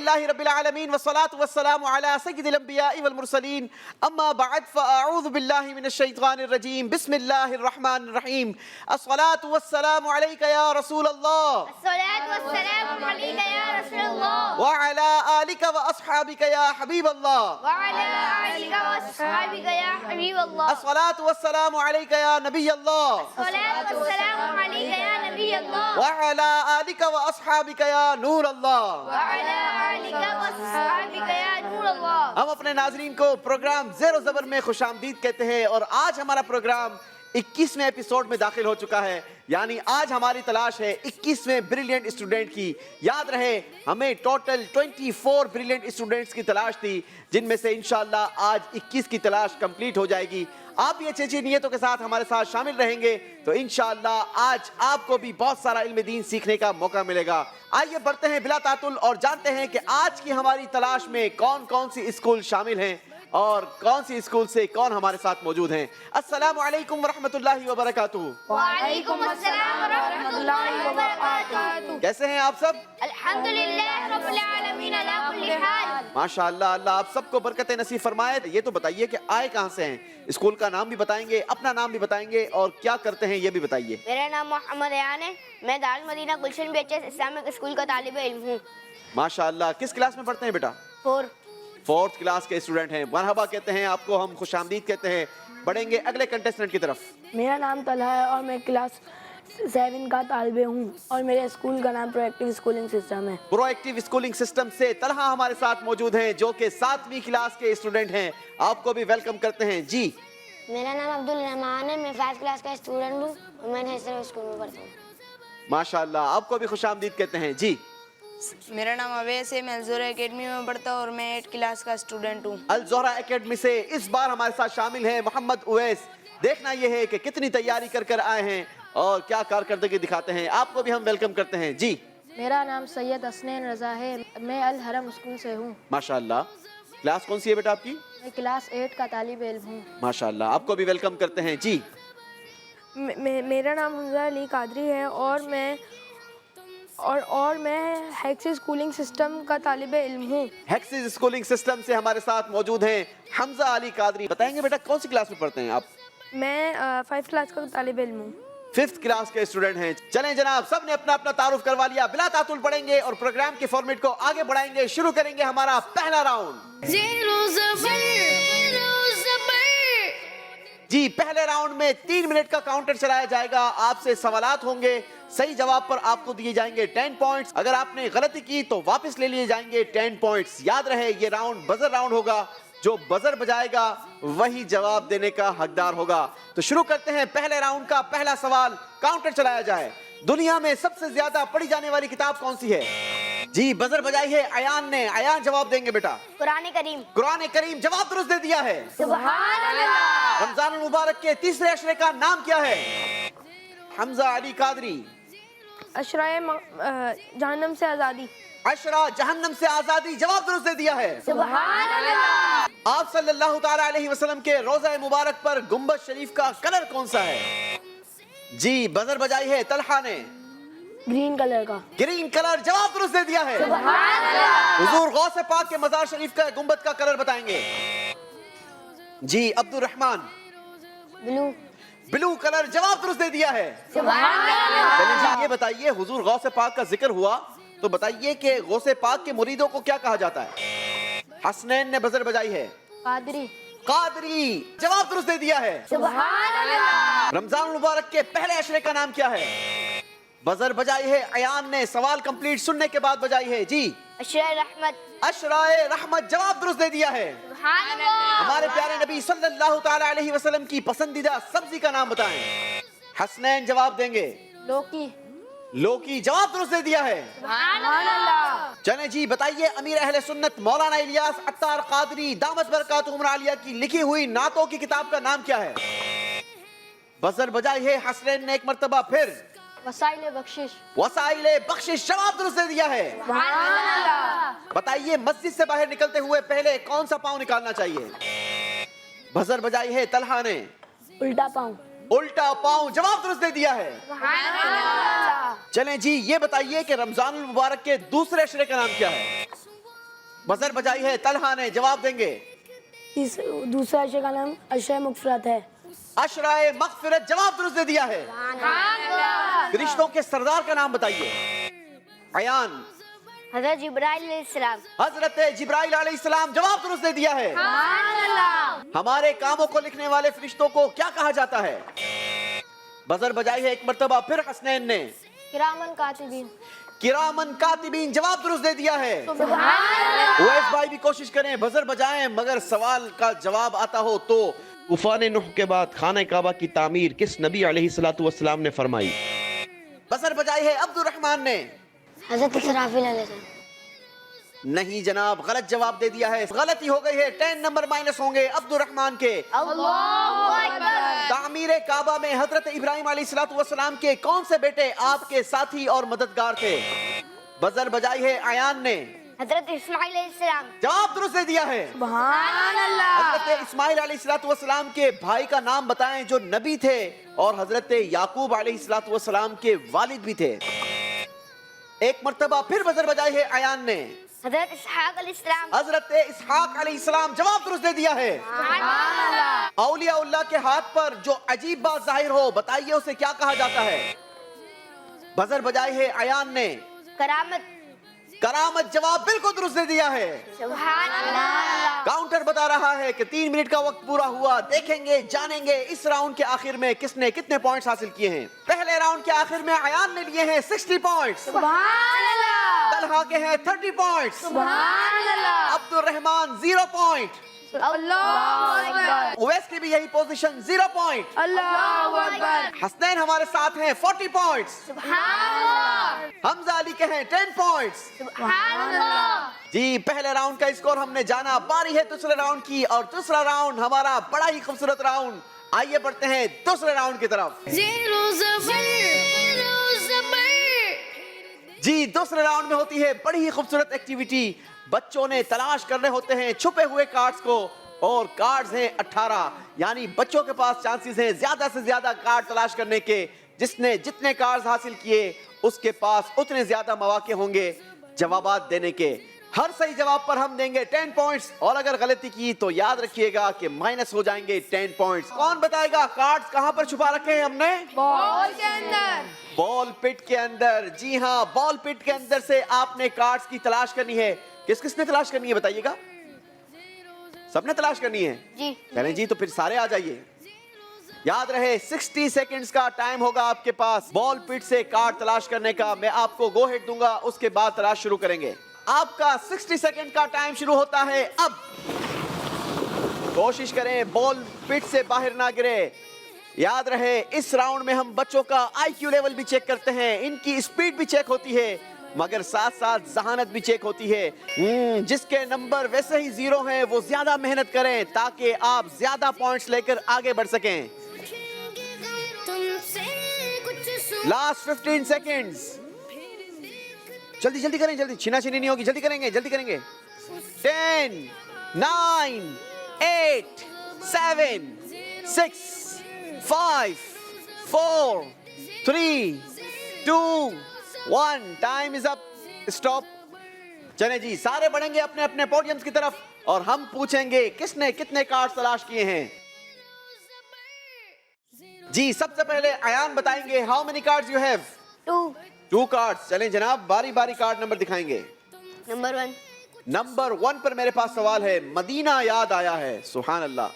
لله رب العالمين والصلاة والسلام على سيد الأنبياء والمرسلين أما بعد فأعوذ بالله من الشيطان الرجيم بسم الله الرحمن الرحيم الصلاة والسلام عليك يا رسول الله الصلاة والسلام عليك يا رسول الله وعلى آلك وأصحابك يا حبيب الله وعلى آلك وأصحابك يا حبيب الله الصلاة والسلام عليك يا نبي الله الصلاة والسلام عليك يا نبي الله وعلى آلك وأصحابك يا نور الله وعلى آلك وأصحابك يا نور الله. ہم اپنے ناظرین کو پروگرام زیر و زبر میں خوش آمدید کہتے ہیں اور آج ہمارا پروگرام 21ویں ایپیسوڈ میں داخل ہو چکا ہے. یعنی آج ہماری تلاش ہے 21ویں بریلینٹ اسٹوڈنٹ کی. یاد رہے ہمیں ٹوٹل 24 بریلینٹ اسٹوڈنٹس کی تلاش تھی جن میں سے انشاءاللہ آج 21 کی تلاش کمپلیٹ ہو جائے گی. آپ بھی اچھی اچھی نیتوں کے ساتھ ہمارے ساتھ شامل رہیں گے تو انشاءاللہ آج آپ کو بھی بہت سارا علم دین سیکھنے کا موقع ملے گا. آئیے بڑھتے ہیں بلا تعطل اور جانتے ہیں کہ آج کی ہماری تلاش میں کون کون سی اسکول شامل ہیں اور کون سی اسکول سے کون ہمارے ساتھ موجود ہیں. السلام علیکم ورحمۃ اللہ وبرکاتہ. وعلیکم السلام ورحمۃ اللہ وبرکاتہ. کیسے ہیں آپ سب؟ الحمدللہ رب العالمین علی کل حال. ماشاءاللہ اللہ آپ سب کو برکت نصیب فرمائے. یہ تو بتائیے کہ آئے کہاں سے ہیں؟ اسکول کا نام بھی بتائیں گے, اپنا نام بھی بتائیں گے اور کیا کرتے ہیں یہ بھی بتائیے. میرا نام محمد ایان ہے. میں Darul Madinah Gulshan B H S Islamic school کا طالب علم ہوں. ماشاءاللہ کس کلاس میں پڑھتے ہیں بیٹا؟ 4th کلاس کے اسٹوڈنٹ ہیں. مرحبا کہتے ہیں آپ کو, ہم خوش آمدید کہتے ہیں. بڑھیں گے اگلے کنٹیسٹنٹ کی طرف. میرا نام طلحہ ہے اور میں کلاس 7 کا طالب ہوں اور میرے اسکول کا نام پرو ایکٹیو اسکولنگ سسٹم ہے. پرو ایکٹیو اسکولنگ سسٹم سے طلحہ ہمارے ساتھ موجود ہیں جو کہ 7ویں کلاس کے اسٹوڈنٹ ہیں. آپ کو بھی ویلکم کرتے ہیں. جی میرا نام عبدالرحمان ہے. میں 5th کلاس کا اسٹوڈنٹ ہوں اور میں نیشنل اسکول میں پڑھتا ہوں. ماشاءاللہ آپ کو بھی خوش آمدید کہتے ہیں. جی میرا نام اویس ہے. میں الزہرا اکیڈمی میں پڑھتا ہوں اور میں 8 کلاس کا اسٹوڈنٹ ہوں. الزہرا اکیڈمی سے اس بار ہمارے ساتھ شامل ہیں محمد اویس. دیکھنا یہ ہے کہ کتنی تیاری کر کر آئے ہیں اور کیا کارکردگی دکھاتے ہیں. آپ کو بھی ہم ویلکم کرتے ہیں. جی میرا نام سید حسنین رضا ہے. میں الحرم اسکول سے ہوں. ماشاءاللہ کلاس کون سی ہے بیٹا آپ کی؟ میں کلاس 8 کا طالب علم ہوں. ماشاءاللہ آپ کو بھی ویلکم کرتے ہیں. جی میرا نام حمزہ علی قادری ہے اور میں ہیکسز اسکولنگ سسٹم کا طالب علم ہوں. ہیکسز اسکولنگ سسٹم سے ہمارے ساتھ موجود ہیں حمزہ علی قادری. بتائیں گے بیٹا کون سی کلاس میں پڑھتے ہیں آپ؟ میں 5th کلاس کا طالب علم ہوں. 5th کلاس کے اسٹوڈنٹ ہیں. چلیں جناب سب نے اپنا اپنا تعارف کروا لیا. بلا تعطل پڑھیں گے اور پروگرام کے فارمیٹ کو آگے بڑھائیں گے. شروع کریں گے ہمارا پہلا راؤنڈ. جی پہلے راؤنڈ میں 3 منٹ کا کاؤنٹر چلایا جائے گا. آپ سے سوالات ہوں گے. صحیح جواب پر آپ کو دیے جائیں گے 10 پوائنٹس. اگر آپ نے غلطی کی تو واپس لے لیے جائیں گے 10 پوائنٹس. یاد رہے یہ راؤنڈ بزر راؤنڈ ہوگا. جو بزر بجائے گا وہی جواب دینے کا حقدار ہوگا. تو شروع کرتے ہیں پہلے راؤنڈ کا پہلا سوال. کاؤنٹر چلایا جائے. دنیا میں سب سے زیادہ پڑھی جانے والی کتاب کون سی ہے؟ جی بزر بجائی ہے ایان نے. ایان جواب دیں گے بیٹا. قرآن کریم. قرآن کریم جواب درست دے دیا ہے. سبحان اللہ. رمضان المبارک کے تیسرے عشرے کا نام کیا ہے؟ حمزہ علی قادری. عشرۂ جہنم سے آزادی. عشرہ جہنم سے آزادی جواب درست دے دیا ہے. سبحان اللہ. آپ صلی اللہ تعالی علیہ وسلم کے روضہ مبارک پر گنبد شریف کا کلر کون سا ہے؟ جی بزر بجائی ہے طلحہ نے. گرین کلر کا. گرین کلر جواب درست دے دیا ہے. سبحان اللہ. حضور غوث پاک کے مزار شریف کا گنبد کا کلر بتائیں گے. جی عبد الرحمن. بلو. بلو کلر جواب درست دے دیا ہے. سبحان اللہ. چلیے جی یہ بتائیے حضور غوث پاک کا ذکر ہوا تو بتائیے کہ غوث پاک کے مریدوں کو کیا کہا جاتا ہے؟ حسنین نے بزر بجائی ہے. قادری. قادری جواب درست دے دیا ہے. سبحان اللہ. رمضان المبارک کے پہلے عشرے کا نام کیا ہے؟ بزر بجائی ہے ایان نے. سوال کمپلیٹ سننے کے بعد بجائی ہے. جی عشرۂ رحمت. عشرائے رحمت جواب درست دے دیا ہے. سبحان اللہ. ہمارے پیارے نبی صلی اللہ تعالی علیہ وسلم کی پسندیدہ سبزی کا نام بتائیں. حسنین جواب دیں گے. لوکی. لوکی جواب درست دے دیا ہے. سبحان اللہ. چلیں جی بتائیے امیر اہل سنت مولانا الیاس عطار قادری دامت برکاتہم العالیہ کی لکھی ہوئی نعتوں کی کتاب کا نام کیا ہے؟ بزر بجائی ہے حسنین نے ایک مرتبہ. پھر وسائل بخشش. وسائل بخشش جواب درست دے دیا ہے. سبحان اللہ. بتائیے مسجد سے باہر نکلتے ہوئے پہلے کون سا پاؤں نکالنا چاہیے؟ بزر بجائی ہے طلحہ نے. الٹا پاؤں. الٹا پاؤں جواب درست دے دیا ہے. سبحان اللہ. چلیں جی یہ بتائیے کہ رمضان المبارک کے دوسرے عشرے کا نام کیا ہے؟ बजर बजाई है, तलहा ने जवाब देंगे। दूसरा अशर का नाम अशर मगफरत है। अशराए मगफिरत जवाब दुरुस्त दे दिया है। फरिश्तों के सरदार का नाम बताइए। अयान। हज़रत जिब्राइल अलैहिस्सलाम। हजरत जिब्राइल अलैहिस्सलाम जवाब दुरुस्त दे दिया है। हमारे कामों को लिखने वाले फरिश्तों को क्या कहा जाता है? बजर बजाई है एक मर्तबा फिर हसनैन ने। किरामन कातिबीन। किरामन कातिबीन जवाब दुरुस्त दे दिया है। उवैस भाई भी कोशिश करें, बजर बजाएं, मगर सवाल का जवाब आता हो तो। तूफान नूह के बाद खाने काबा की तामीर किस नबी अलैहिस्सलातु वस्सलाम ने फरमाई? बजर बजाई है अब्दुर रहमान ने। हज़रत इसराफील अलैहिस्सलाम। नहीं जनाब, गलत जवाब दे दिया है। गलती हो गई है, 10 नंबर माइनस होंगे अब्दुर रहमान के। तामीर काबा में हजरत इब्राहिम अलैहिस्सलातु वस्सलाम के कौन से बेटे आपके साथी और मददगार थे? बजर बजाई है अयान ने। हज़रत इस्माइल अलैहिस्सलाम। जवाब दुरुस्त दे दिया है। हजरत इस्माइल अलैहिस्सलातु वस्सलाम के भाई का नाम बताएं जो नबी थे और हजरत याकूब अलैहिस्सलातु वस्सलाम के वालिद भी थे। एक मर्तबा फिर बजर बजाई है अयान ने। हज़रत इसहाक अलैहिस्सलाम। हजरत इसहाक अलैहिस्सलाम जवाब दुरुस्त दे दिया है। औलिया के हाथ पर जो अजीब बात जाहिर हो, बताइए उसे क्या कहा जाता है? बजर बजाई है अयान ने। करामत। करामत जवाब बिल्कुल दुरुस्त दे दिया है। सुभान अल्लाह। काउंटर बता रहा है कि 3 मिनट का वक्त पूरा हुआ। देखेंगे, जानेंगे इस राउंड के आखिर में किसने कितने पॉइंट्स हासिल किए हैं। पहले राउंड के आखिर में अयान ने लिए हैं 60 पॉइंट्स। तलहा के हैं 30 पॉइंट्स। अब्दुर रहमान 0 पॉइंट। उवैस की भी यही पोजीशन 0 पॉइंट। हसनैन हमारे साथ हैं 40 पॉइंट्स। हमजा अली के हैं 10 पॉइंट्स। जी, पहले राउंड का स्कोर हमने जाना। बारी है दूसरे राउंड की, और दूसरा राउंड हमारा बड़ा ही खूबसूरत राउंड। आइए बढ़ते हैं दूसरे राउंड की तरफ। जी, दूसरे राउंड में होती है बड़ी ही खूबसूरत एक्टिविटी। बच्चों ने तलाश करने होते हैं छुपे हुए कार्ड्स को, और कार्ड्स हैं 18, यानी बच्चों के पास चांसेस हैं ज्यादा से ज्यादा कार्ड तलाश करने के। जिसने जितने कार्ड्स हासिल किए उसके पास उतने ज्यादा मौके होंगे जवाबात देने के। हर सही जवाब पर हम देंगे 10 पॉइंट्स, और अगर गलती की तो याद रखिएगा कि माइनस हो जाएंगे 10 पॉइंट्स। कौन बताएगा कार्ड्स कहां पर छुपा रखे हैं हमने? बॉल के अंदर। बॉल पिट के अंदर। जी हाँ, बॉल पिट के अंदर से आपने कार्ड्स की तलाश करनी है। किस किसने तलाश करनी है बताइएगा? सबने तलाश करनी है जी। चलें जी, तो फिर सारे आ जाइए। याद रहे 60 सेकंड्स का टाइम होगा आपके पास बॉल पिट से कार्ड तलाश करने का। मैं आपको गो हेड दूंगा, उसके बाद तलाश शुरू करेंगे। आपका 60 सेकंड का टाइम शुरू होता है अब। कोशिश करें बॉल पिट से बाहर ना गिरे। याद रहे इस राउंड में हम बच्चों का आईक्यू लेवल भी चेक करते हैं, इनकी स्पीड भी चेक होती है, मगर साथ साथ जहानत भी चेक होती है। जिसके नंबर वैसे ही 0 हैं वो ज्यादा मेहनत करें ताकि आप ज्यादा पॉइंट्स लेकर आगे बढ़ सकें। Last 15 seconds. जल्दी जल्दी करें, जल्दी, छीना छीनी नहीं होगी, जल्दी करेंगे, जल्दी करेंगे। 10 9 8 7 6 5 4 3 2 1। Time is up, stop. चले जी, सारे बढ़ेंगे अपने अपने पोडियम्स की तरफ और हम पूछेंगे किसने कितने कार्ड्स तलाश किए हैं। जी, सबसे पहले अयान बताएंगे how many cards you have? 2 cards. चलें जनाब, बारी बारी कार्ड नंबर दिखाएंगे। नंबर 1। नंबर 1 पर मेरे पास सवाल है। मदीना याद आया है। सुभान अल्लाह,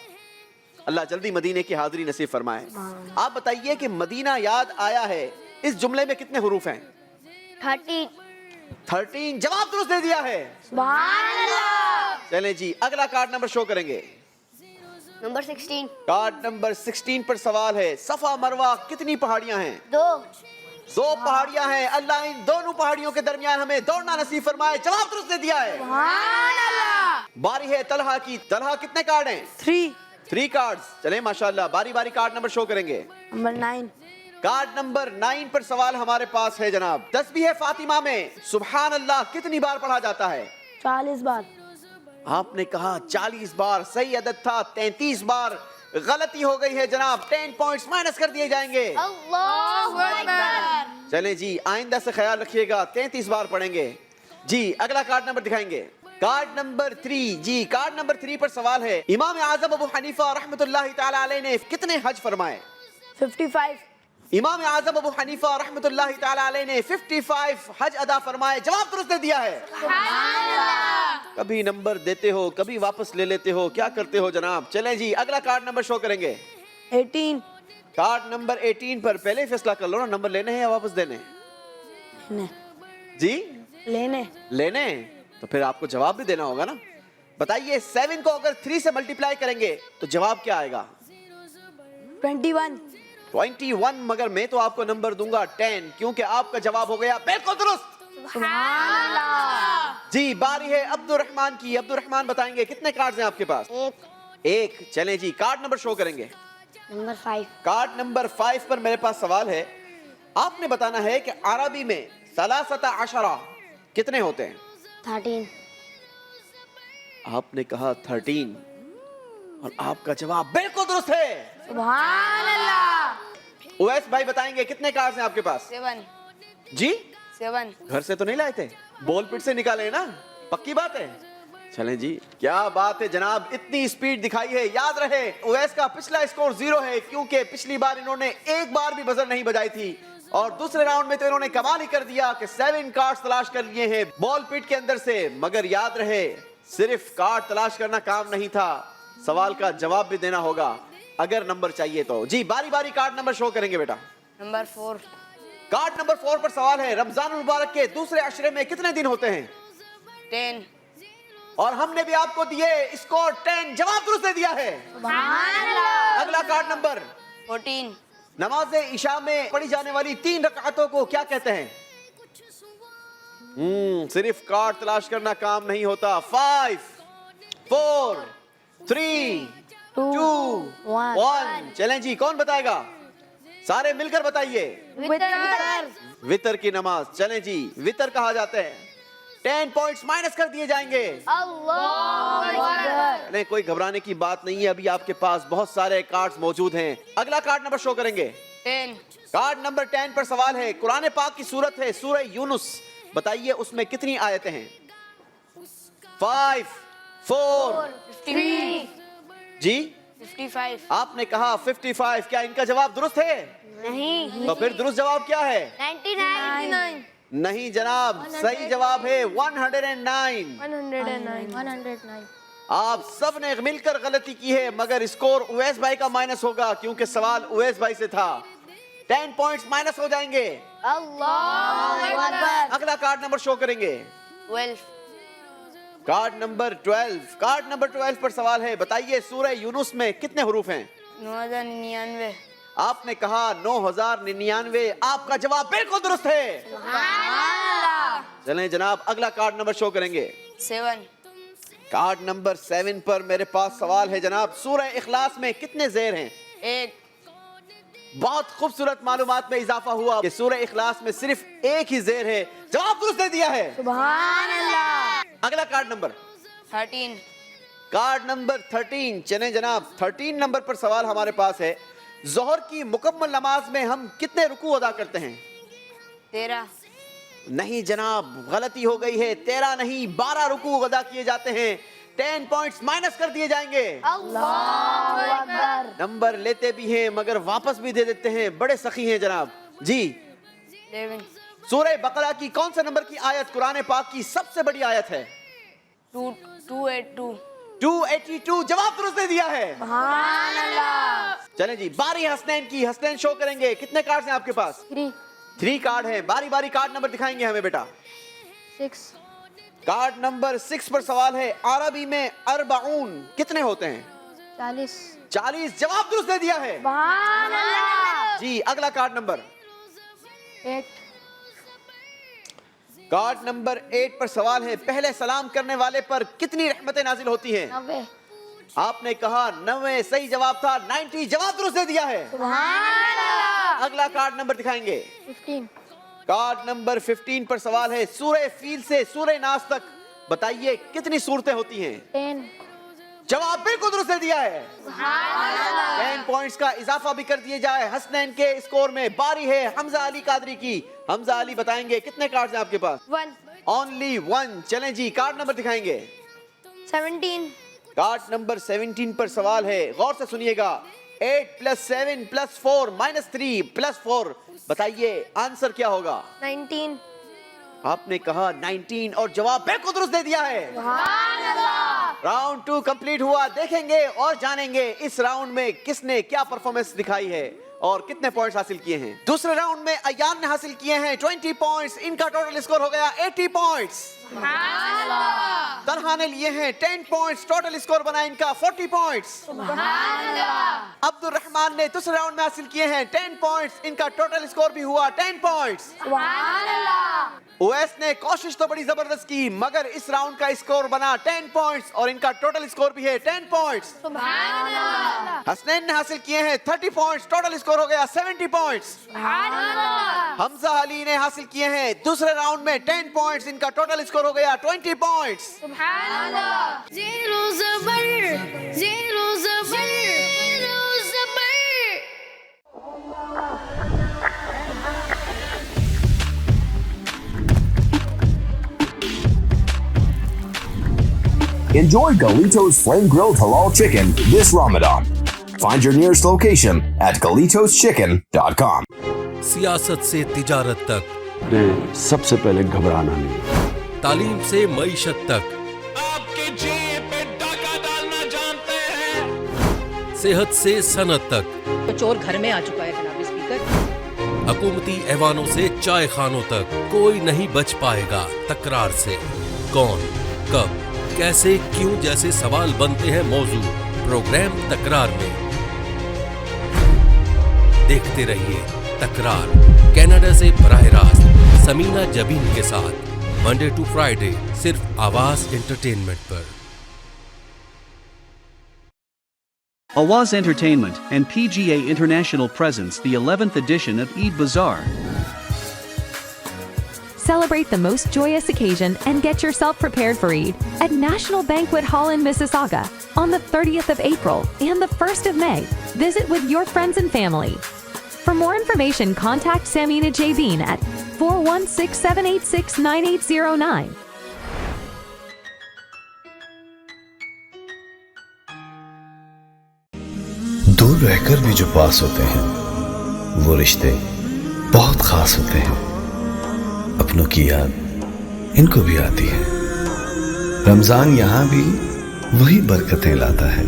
अल्लाह जल्दी मदीने की हाजिरी नसीब फरमाए। आप बताइए कि मदीना याद आया है, इस जुमले में कितने हुरूफ हैं? 13। जवाब दुरुस्त दे दिया है। चलें जी, अगला कार्ड नंबर शो करेंगे। नंबर 16। कार्ड नंबर 16 पर सवाल है, सफा मरवा कितनी पहाड़ियां हैं? 2 पहाड़ियां हैं। अल्लाह इन दोनों पहाड़ियों के दरमियान हमें दौड़ना नसीब फरमाए। जवाब दुरुस्त दे दिया है। बारी है तलहा की। तलहा कितने कार्ड हैं? 3 कार्ड्स। चलें माशाल्लाह, बारी बारी कार्ड नंबर शो करेंगे। नंबर 9। कार्ड नंबर 9 पर सवाल हमारे पास है जनाब, तस्बीह फातिमा में सुभान अल्लाह कितनी बार पढ़ा जाता है? 40 बार। आपने कहा 40 बार, सही अदद था 33 बार। गलती हो गई है जनाब, 10 पॉइंट्स माइनस कर दिए जाएंगे। चलें जी, आइंदा से ख्याल रखिएगा, 33 बार पढ़ेंगे। जी, अगला कार्ड नंबर दिखाएंगे। कार्ड नंबर 3 जी, कार्ड नंबर 3 पर सवाल है, इमाम आजम अबू हनीफा रहमतुल्लाहि ताला अलैह ने कितने हज फरमाए? 55. इमाम आजम अबू हनीफा रहमतुल्लाहि ताला अलैह ने 55 हज अदा फरमाए। जवाब दुरुस्त दे दिया है। कभी नंबर देते हो, कभी वापस ले लेते हो, क्या करते हो जनाब? चलें जी, अगला कार्ड नंबर शो करेंगे। 18. कार्ड नंबर 18 पर पहले ही फैसला कर लो ना, नंबर लेने हैं या वापस देने हैं? लेने. जी लेने. लेने, तो फिर आपको जवाब भी देना होगा ना। बताइए 7 को अगर 3 से मल्टीप्लाई करेंगे तो जवाब क्या आएगा? 21. 21, मगर मैं तो आपको नंबर दूंगा 10, क्योंकि आपका जवाब हो गया बिल्कुल दुरुस्त। सुभान अल्लाह. जी, बारी है अब्दुल रहमान की। अब्दुल रहमान बताएंगे कितने कार्ड्स हैं आपके पास? एक। चलें जी, कार्ड नंबर शो करेंगे। नंबर 5. कार्ड नंबर 5 पर मेरे पास सवाल है, आपने बताना है कि अरबी में सलासता अशरा कितने होते हैं? 13. आपने कहा 13 और आपका जवाब बिल्कुल दुरुस्त है। सुभान अल्लाह. उवैस भाई बताएंगे कितने कार्ड्स हैं आपके पास? 7. जी, 7. घर से तो नहीं लाए थे, बॉल पिट से निकाले ना, पक्की बात है। चलें जी, क्या बात है जनाब, इतनी स्पीड दिखाई है। याद रहे उवैस का पिछला स्कोर 0 है, क्योंकि पिछली बार इन्होंने एक बार भी बजर नहीं बजाई थी और दूसरे राउंड में तो इन्होंने कमाल ही कर दिया कि 7 कार्ड्स तलाश कर लिए हैं बॉल पिट के अंदर से। मगर याद रहे, सिर्फ कार्ड तलाश करना काम नहीं था, सवाल का जवाब भी देना होगा अगर नंबर चाहिए तो। जी, बारी बारी कार्ड नंबर शो करेंगे बेटा। नंबर 4. कार्ड नंबर 4 पर सवाल है, रमजान मुबारक के दूसरे अशरे में कितने दिन होते हैं? 10. और हमने भी आपको दिए स्कोर 10, जवाब दुरुस्त दे दिया है। सुभान अल्लाह. अगला कार्ड नंबर, 14. नमाज इशा में पढ़ी जाने वाली 3 रकातों को क्या कहते हैं? सिर्फ कार्ड तलाश करना काम नहीं होता। 5 4 3 2 1। चलें जी, कौन बताएगा? सारे मिलकर बताइए। वितर. वितर की नमाज। चलें जी, वितर कहा जाता है। 10 पॉइंट्स माइनस कर दिए जाएंगे। अल्लाह अकबर. नहीं, कोई घबराने की बात नहीं है, अभी आपके पास बहुत सारे कार्ड्स मौजूद हैं। अगला कार्ड नंबर शो करेंगे। 10. कार्ड नंबर 10 पर सवाल है, कुरान पाक की सूरत है सूरह यूनुस, बताइए उसमें कितनी आयतें हैं? 5 4 3. जी, 55. आपने कहा 55। क्या इनका जवाब दुरुस्त है? नहीं. तो फिर दुरुस्त जवाब क्या है? 99. नहीं जनाब, सही जवाब है 109। 109. आप सब ने मिलकर गलती की है, मगर स्कोर उवैस भाई का माइनस होगा क्योंकि सवाल उवैस भाई से था। 10 पॉइंट्स माइनस हो जाएंगे। अल्लाह अकबर. अगला कार्ड नंबर शो करेंगे। 12. Card number 12। कार्ड नंबर 12 पर सवाल है, बताइए सूरह यूनुस में कितने हुरूफ हैं? 9,099. आपने कहा 9,099। आपका जवाब बिल्कुल दुरुस्त है। चलें जनाब, अगला कार्ड नंबर शो करेंगे। 7. कार्ड नंबर 7 पर मेरे पास सवाल है जनाब, सूरह इखलास में कितने ज़ेर हैं? 1. बहुत खूबसूरत मालूमात में इजाफा हुआ कि सूरह इखलास में सिर्फ एक ही ज़ेर है। जवाब दुरुस्त दे दिया है। सुभान अल्लाह. अगला कार्ड नंबर, 13. Card number 13। चलें जनाब, 13 नंबर पर सवाल हमारे पास है, जोहर की मुकम्मल नमाज में हम कितने रुकू अदा करते हैं? 13. नहीं जनाब, गलती हो गई है। 13 नहीं, 12 रुकू अदा किए जाते हैं। 10 पॉइंट्स माइनस कर दिए जाएंगे। अल्लाह अकबर. नंबर लेते भी हैं मगर वापस भी दे देते हैं, बड़े सखी हैं जनाब। जी, 11. सूरह बकरा की कौन से नंबर की आयत कुरान पाक की सबसे बड़ी आयत है? 282. 282। जवाब दुरुस्त दे दिया है। सुभान अल्लाह. चलें जी, बारी हसनैन की। हसनैन शो करेंगे, कितने कार्ड्स हैं आपके पास? 3 कार्ड हैं। बारी बारी कार्ड नंबर दिखाएंगे हमें बेटा। 6. कार्ड नंबर 6 पर सवाल है, अरबी में अरबाउन कितने होते हैं? 40. 40। जवाब दुरुस्त दे दिया है। सुभान अल्लाह. जी, अगला कार्ड नंबर, 8. कार्ड नंबर 8 पर सवाल है, पहले सलाम करने वाले पर कितनी रहमतें नाजिल होती हैं? 90. आपने कहा 90, सही जवाब था 90। जवाब दुरुस्त दे दिया है। सुभान अल्लाह. अगला कार्ड नंबर दिखाएंगे। 15. कार्ड नंबर 15 पर सवाल है, सूरह फील से सूरह नास तक बताइए कितनी सूरतें होती हैं? 10. जवाब बिल्कुल दुरुस्त दे दिया है। 10 पॉइंट पॉइंट्स का इजाफा भी कर दिए जाए हसनैन के स्कोर में। बारी है हमजा अली कादरी की। हमजा अली बताएंगे कितने कार्ड्स हैं आपके पास? 1 ओनली 1। चलें जी, कार्ड नंबर दिखाएंगे। 17 कार्ड नंबर 17 पर सवाल है, गौर से सुनिएगा। 8 + 7 + 4 - 3 + 4, बताइए आंसर क्या होगा? 19 आपने कहा 19 और जवाब बिल्कुल दुरुस्त दे दिया है। राउंड 2 कंप्लीट हुआ। देखेंगे और जानेंगे इस राउंड में किसने क्या परफॉर्मेंस दिखाई है और कितने पॉइंट्स हासिल किए हैं। दूसरे राउंड में अयान ने हासिल किए हैं 20 पॉइंट्स। इनका टोटल स्कोर हो गया 80 पॉइंट्स। तलहा ने लिए हैं 10 पॉइंट्स। टोटल स्कोर बना इनका 40 पॉइंट्स। अब्दुल रहमान ने दूसरे राउंड में हासिल किए हैं 10 पॉइंट्स। इनका टोटल स्कोर भी हुआ 10 पॉइंट्स। ओवैस ने कोशिश तो बड़ी जबरदस्त की, मगर इस राउंड का स्कोर बना 10 पॉइंट्स और इनका टोटल स्कोर भी है 10 पॉइंट्स। हसनैन ने हासिल किए हैं 30 पॉइंट्स। टोटल स्कोर हो गया 70 पॉइंट्स। हमजा अली ने हासिल किए हैं दूसरे राउंड में 10 पॉइंट्स। इनका टोटल स्कोर हो गया 20 पॉइंट्स। ज़ीरो ज़बर ज़ीरो ज़बर ज़ीरो ज़बर। Enjoy Galito's Flame Grilled Halal Chicken this Ramadan. Find your nearest location at GalitosChicken.com. सियासत से तिजारत तक, सबसे पहले घबराना नहीं। तालीम से मईशत तक, आपके जेब पे डाका डालना जानते हैं। सेहत से सनत तक, तो चोर घर में आ चुका है जनाब स्पीकर। हुकूमती ऐवानों से चाय खानों तक, कोई नहीं बच पाएगा तकरार से। कौन, कब, कैसे, क्यों जैसे सवाल बनते हैं मौजू प्रोग्राम तकरार में। देखते रहिए तकरार, कनाडा से बराह रास्त समीना जबीन के साथ, मंडे टू फ्राइडे सिर्फ आवाज एंटरटेनमेंट पर। Awaz Entertainment and PGA International presents the 11th edition of Eid Bazaar. Celebrate the most joyous occasion and get yourself prepared for Eid at National Banquet Hall in Mississauga on the 30th of April and the 1st of May. Visit with your friends and family. For more information, contact Samina Jabin at 416-786-9809. दूर रहकर भी जो पास होते हैं वो रिश्ते बहुत खास होते हैं। अपनों की याद इनको भी आती है। रमजान यहाँ भी वही बरकतें लाता है।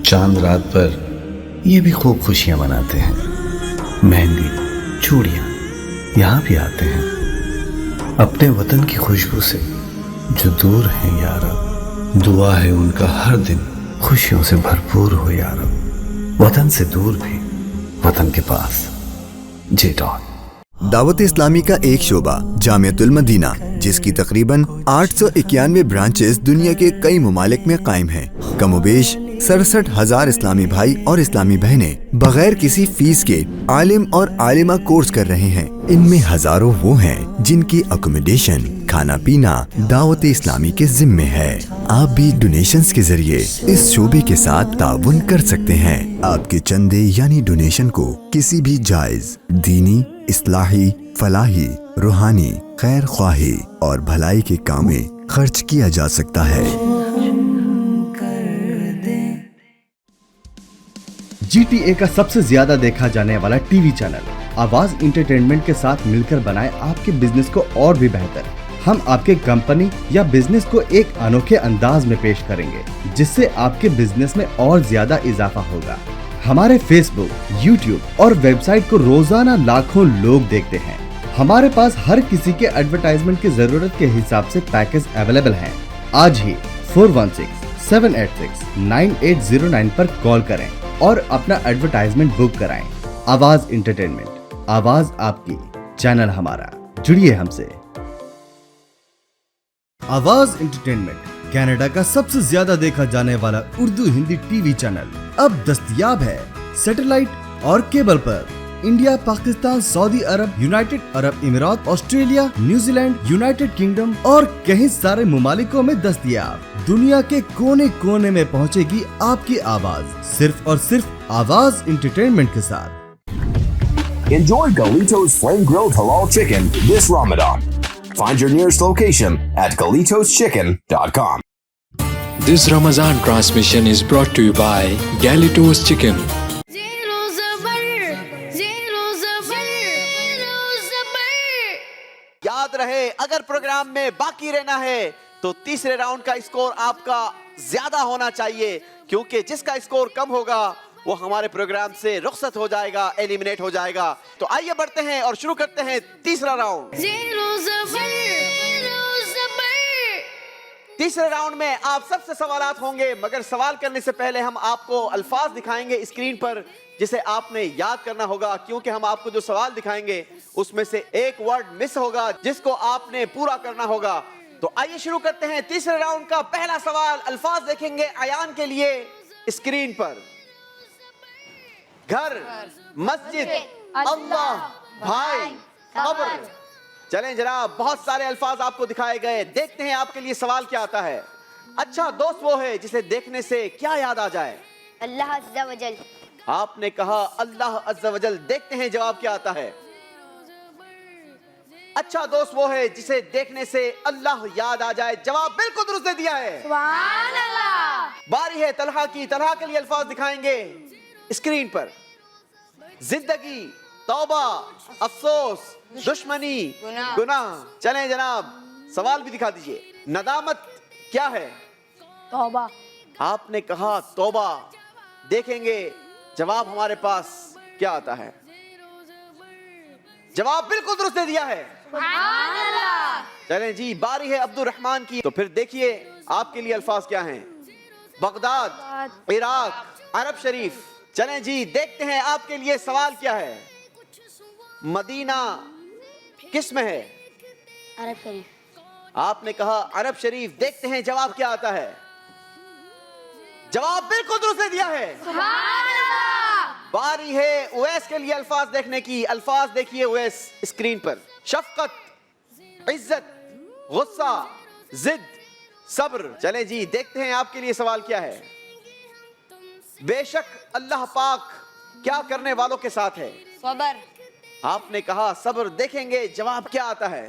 चांद रात पर ये भी खूब खुशियां मनाते हैं। मेहंदी, चूड़ियां यहाँ भी आते हैं। अपने वतन की खुशबू से जो दूर हैं यार, दुआ है उनका हर दिन खुशियों से भरपूर हो यार। वतन से दूर भी वतन के पास। जे.डॉट। दावत इस्लामी का एक शोबा जामियतुल मदीना, जिसकी तकरीबन 891 ब्रांचेस दुनिया के कई ममालिक में कायम हैं। कमोबेश 67,000 इस्लामी भाई और इस्लामी बहनें बगैर किसी फीस के आलिम और आलिमा कोर्स कर रहे हैं। इनमें हजारों वो हैं जिनकी अकोमोडेशन, खाना पीना दावत इस्लामी के जिम्मे है। आप भी डोनेशंस के जरिए इस शोबे के साथ ताउन कर सकते हैं। आपके चंदे यानी डोनेशन को किसी भी जायज दीनी, इस्लाही, फलाही, रूहानी, खैर ख्वाही और भलाई के काम में खर्च किया जा सकता है। GTA का सबसे ज्यादा देखा जाने वाला टीवी चैनल आवाज एंटरटेनमेंट के साथ मिलकर बनाए आपके बिजनेस को और भी बेहतर। हम आपके कंपनी या बिजनेस को एक अनोखे अंदाज में पेश करेंगे, जिससे आपके बिजनेस में और ज्यादा इजाफा होगा। हमारे फेसबुक, यूट्यूब और वेबसाइट को रोजाना लाखों लोग देखते हैं। हमारे पास हर किसी के एडवर्टाइजमेंट की जरूरत के हिसाब से पैकेज अवेलेबल हैं। आज ही 416-786-9809 पर कॉल करें और अपना एडवर्टाइजमेंट बुक कराएं। आवाज एंटरटेनमेंट, आवाज आपकी, चैनल हमारा। जुड़िए हमसे। आवाज एंटरटेनमेंट कनाडा का सबसे ज्यादा देखा जाने वाला उर्दू हिंदी टीवी चैनल अब दस्तयाब है सैटेलाइट और केबल पर। India, Pakistan, Saudi Arab, United Arab इमिरात, ऑस्ट्रेलिया, न्यूजीलैंड, यूनाइटेड किंगडम और कई सारे मुमालिकों में दस्तयाब। दुनिया के कोने कोने में पहुंचेगी आपकी आवाज, सिर्फ और सिर्फ आवाज एंटरटेनमेंट के साथ। Enjoy Galito's Flame Grilled Halal Chicken this Ramadan. Find your nearest location at GalitosChicken.com. This Ramadan transmission is brought to you by Galitos Chicken. याद रहे, अगर प्रोग्राम में बाकी रहना है तो तीसरे राउंड का स्कोर आपका ज्यादा होना चाहिए, क्योंकि जिसका स्कोर कम होगा वो हमारे प्रोग्राम से रुखसत हो जाएगा, एलिमिनेट हो जाएगा। तो आइए बढ़ते हैं और शुरू करते हैं तीसरा राउंड। तीसरे राउंड में आप सबसे सवालात होंगे, मगर सवाल करने से पहले हम आपको अल्फाज दिखाएंगे स्क्रीन पर जिसे आपने याद करना होगा, क्योंकि हम आपको जो सवाल दिखाएंगे उसमें से एक वर्ड मिस होगा जिसको आपने पूरा करना होगा। तो आइए शुरू करते हैं तीसरे राउंड का पहला सवाल। अल्फाज देखेंगे अयान के लिए स्क्रीन पर। घर, मस्जिद, अल्लाह, भाई, कब्र। चलें जनाब, बहुत सारे अल्फाज आपको दिखाए गए, देखते हैं आपके लिए सवाल क्या आता है। अच्छा दोस्त वो है जिसे देखने से क्या याद आ जाए? अल्लाह अज़्ज़ा वजल। आपने कहा अल्लाह अज़्ज़ा वजल, देखते हैं जवाब क्या आता है। अच्छा दोस्त वो है जिसे देखने से अल्लाह याद आ जाए, जवाब बिल्कुल दुरुस्त दे दिया है। सुभान अल्लाह। बारी है तलहा की, तलहा के लिए अल्फाज दिखाएंगे स्क्रीन पर। जिंदगी, तौबा, अफसोस, दुश्मनी, गुनाह। चलें जनाब, सवाल भी दिखा दीजिए। नदामत क्या है? तौबा। आपने कहा तौबा, देखेंगे जवाब हमारे पास क्या आता है। जवाब बिल्कुल दुरुस्त दे दिया है। सुभान अल्लाह। चलें जी, बारी है अब्दुल रहमान की, तो फिर देखिए आपके लिए अल्फाज क्या हैं। बगदाद, इराक, अरब शरीफ। चलें जी, देखते हैं आपके लिए सवाल क्या है। मदीना किस में है? अरब शरीफ। आपने कहा अरब शरीफ, देखते हैं जवाब क्या आता है। जवाब बिल्कुल दुरुस्त दे दिया है। सुभान अल्लाह। बारी है उवैस के लिए अल्फाज देखने की। अल्फाज देखिए उवैस स्क्रीन पर। शफकत, इज्जत, गुस्सा, जिद, सब्र। चलें जी, देखते हैं आपके लिए सवाल क्या है। बेशक अल्लाह पाक क्या करने वालों के साथ है? सबर। आपने कहा सब्र, देखेंगे जवाब क्या आता है।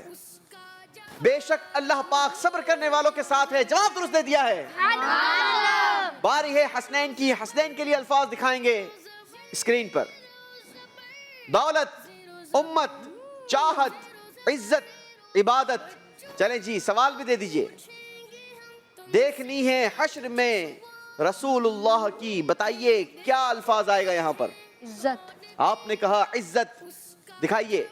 बेशक अल्लाह पाक सब्र करने वालों के साथ है, जवाब दुरुस्त दे दिया है। बारी है हसनैन की, हसनैन के लिए अल्फाज दिखाएंगे स्क्रीन पर। दौलत, उम्मत, चाहत, इज्जत, इबादत। चलें जी, सवाल भी दे दीजिए। देखनी है हश्र में रसूलुल्लाह की, बताइए क्या अल्फाज आएगा यहाँ पर। इज्जत। आपने कहा इज्जत, दिखाइए।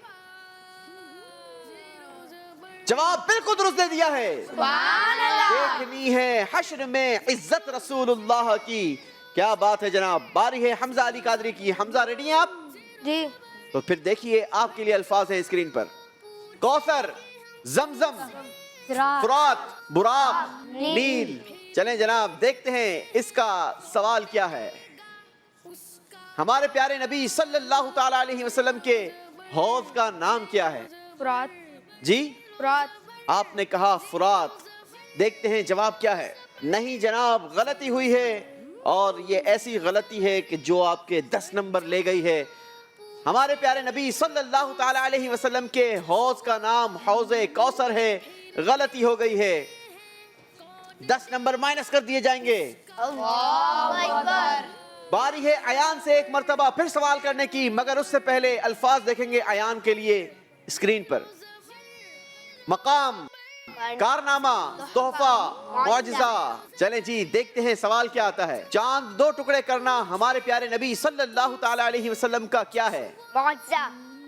जवाब बिल्कुल दुरुस्त दे दिया है। सुभान अल्लाह। देखनी है हश्र में इज्जत रसूलुल्लाह की, क्या बात है जनाब। बारी है हमजा अली कादरी की। हमजा रेडी हैं आप? जी। तो फिर देखिए आपके लिए अल्फाज है स्क्रीन पर। कौसर, जमजम, फुरात, बुराक, नील। चलें जनाब, देखते हैं इसका सवाल क्या है। हमारे प्यारे नबी सल्लल्लाहु ताला अलैहि वसल्लम के हौज का नाम क्या है? फुरात। जी, फुरात। आपने कहा फुरात, देखते हैं जवाब क्या है। नहीं जनाब, गलती हुई है, और ये ऐसी गलती है कि जो आपके 10 नंबर ले गई है। हमारे प्यारे नबी सल्लल्लाहु ताला अलैहि वसल्लम के हौज का नाम हौज़े कौसर है, गलती हो गई है, 10 नंबर माइनस कर दिए जाएंगे। अल्लाहु अकबर। बारी है अयान से एक मर्तबा फिर सवाल करने की, मगर उससे पहले अल्फाज देखेंगे अयान के लिए स्क्रीन पर। मकाम, कारनामा, तोहफा, मौजिज़ा। चलें जी, देखते हैं सवाल क्या आता है। चांद 2 टुकड़े करना हमारे प्यारे नबी सल्लल्लाहु ताला अलैहि वसल्लम का क्या है? मौजिज़ा।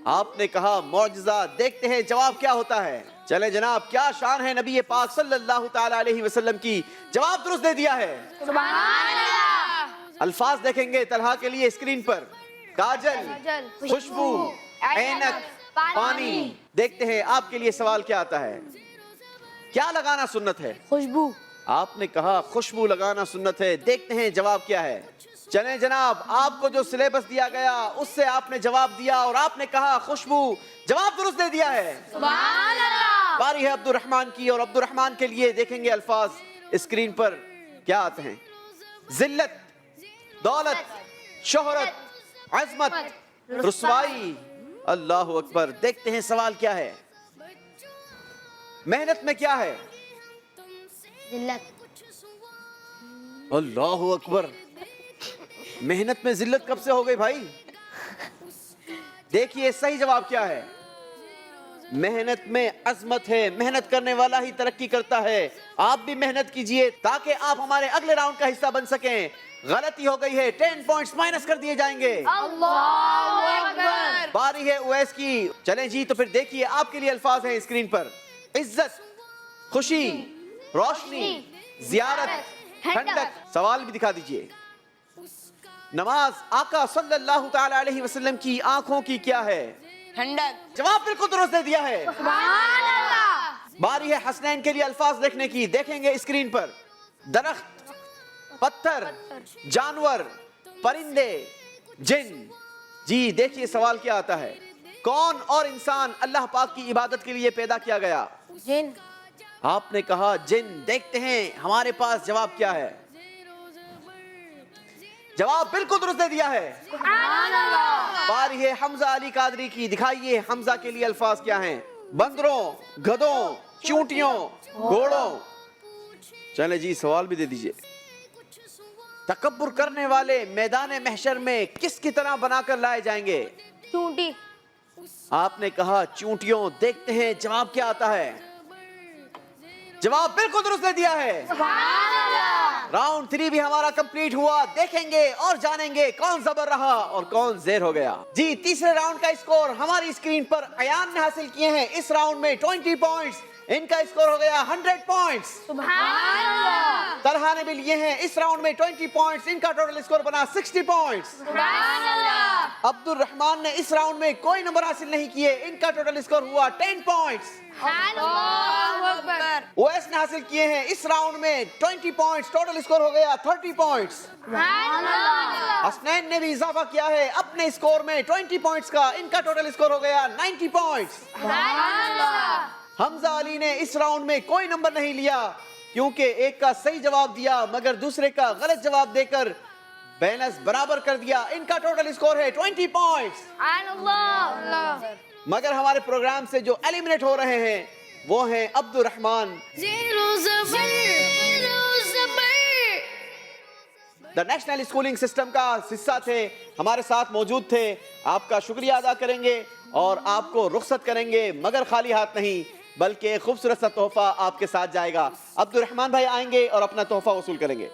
आपने कहा मौजिज़ा, देखते हैं जवाब क्या होता है। चले जनाब, क्या शान है नबी पाक सल्लल्लाहु ताला अलैहि वसल्लम की, जवाब दुरुस्त दे दिया है। सुभान अल्लाह। अल्फाज देखेंगे तलहा के लिए स्क्रीन पर। काजल, खुशबू, ऐनक, पानी। देखते हैं आपके लिए सवाल क्या आता है। क्या लगाना सुन्नत है? खुशबू। आपने कहा खुशबू लगाना सुन्नत है, देखते हैं जवाब क्या है। چلیں جناب، آپ کو جو سلیبس دیا گیا اس سے آپ نے جواب دیا اور آپ نے کہا خوشبو جواب درست دے دیا ہے. سبحان اللہ. باری ہے عبد الرحمن کی، اور عبد الرحمن کے لیے دیکھیں گے الفاظ اسکرین پر کیا آتے ہیں. ذلت، دولت، شہرت، عظمت، رسوائی. اللہ اکبر. دیکھتے ہیں سوال کیا ہے. محنت میں کیا ہے؟ ذلت. اللہ اکبر. محنت میں ذلت کب سے ہو گئی بھائی؟ دیکھیے صحیح جواب کیا ہے. محنت میں عظمت ہے. محنت کرنے والا ہی ترقی کرتا ہے. آپ بھی محنت کیجئے تاکہ آپ ہمارے اگلے راؤنڈ کا حصہ بن سکیں. غلطی ہو گئی ہے، 10 پوائنٹس مائنس کر دیے جائیں گے. اللہ اکبر. باری ہے اویس کی. چلیں جی تو پھر دیکھیے آپ کے لیے الفاظ ہیں اسکرین پر. عزت، خوشی، روشنی، زیارت، ٹھنڈک. سوال بھی دکھا دیجئے. نماز آقا صلی اللہ تعالی علیہ وسلم کی آنکھوں کی کیا ہے؟ ٹھنڈک. جواب بالکل درست دے دیا ہے. سبحان اللہ. باری ہے حسنین کے لیے الفاظ دیکھنے کی. دیکھیں گے اسکرین پر. درخت، پتھر، جانور، پرندے، جن. جی دیکھیے سوال کیا آتا ہے. کون اور انسان اللہ پاک کی عبادت کے لیے پیدا کیا گیا؟ جن. آپ نے کہا جن. دیکھتے ہیں ہمارے پاس جواب کیا ہے. جواب بالکل درست دے دیا ہے. سبحان اللہ. باری ہے حمزہ علی قادری کی. دکھائیے حمزہ کے لیے الفاظ کیا ہیں. بندروں، گدھوں، چونٹیوں، گھوڑوں. چلے جی سوال بھی دے دیجئے. تکبر کرنے والے میدان محشر میں کس کی طرح بنا کر لائے جائیں گے؟ چونٹی. آپ نے کہا چونٹیوں. دیکھتے ہیں جواب کیا آتا ہے. جواب بالکل درست دے دیا ہے. سبحان اللہ. راؤنڈ 3 بھی ہمارا کمپلیٹ ہوا. دیکھیں گے اور جانیں گے کون زبر رہا اور کون زیر ہو گیا. جی تیسرے راؤنڈ کا اسکور ہماری اسکرین پر ایان نے حاصل کیے ہیں. اس راؤنڈ میں 20 پوائنٹس. ان کا اسکور ہو گیا 100 پوائنٹس. سبحان اللہ. طلحہ نے بھی لیے ہیں اس راؤنڈ میں 20 پوائنٹس. ان کا ٹوٹل اسکور بنا 60 پوائنٹس. سبحان اللہ. عبد الرحمن نے اس راؤنڈ میں کوئی نمبر حاصل نہیں کیے. ان کا ٹوٹل اسکور ہوا 10 پوائنٹس. اللہ اکبر. اویس نے حاصل کیے ہیں اس راؤنڈ میں 20 پوائنٹس. ٹوٹل اسکور ہو گیا 30 پوائنٹس. سبحان اللہ. حسنین نے بھی اضافہ کیا ہے اپنے اسکور میں 20 پوائنٹس کا. ان کا ٹوٹل اسکور ہو گیا 90 پوائنٹس. سبحان اللہ. حمزہ علی نے اس راؤنڈ میں کوئی نمبر نہیں لیا کیونکہ ایک کا صحیح جواب دیا مگر دوسرے کا غلط جواب دے کر بیلنس برابر کر دیا. ان کا ٹوٹل اسکور ہے 20 پوائنٹس. سبحان اللہ. مگر ہمارے پروگرام سے جو ایلیمنیٹ ہو رہے ہیں وہ ہیں عبد الرحمن. دا نیشنل اسکولنگ سسٹم کا حصہ تھے، ہمارے ساتھ موجود تھے. آپ کا شکریہ ادا کریں گے اور آپ کو رخصت کریں گے مگر خالی ہاتھ نہیں بلکہ ایک خوبصورت سا تحفہ آپ کے ساتھ جائے گا. عبد الرحمن بھائی آئیں گے اور اپنا تحفہ وصول کریں گے.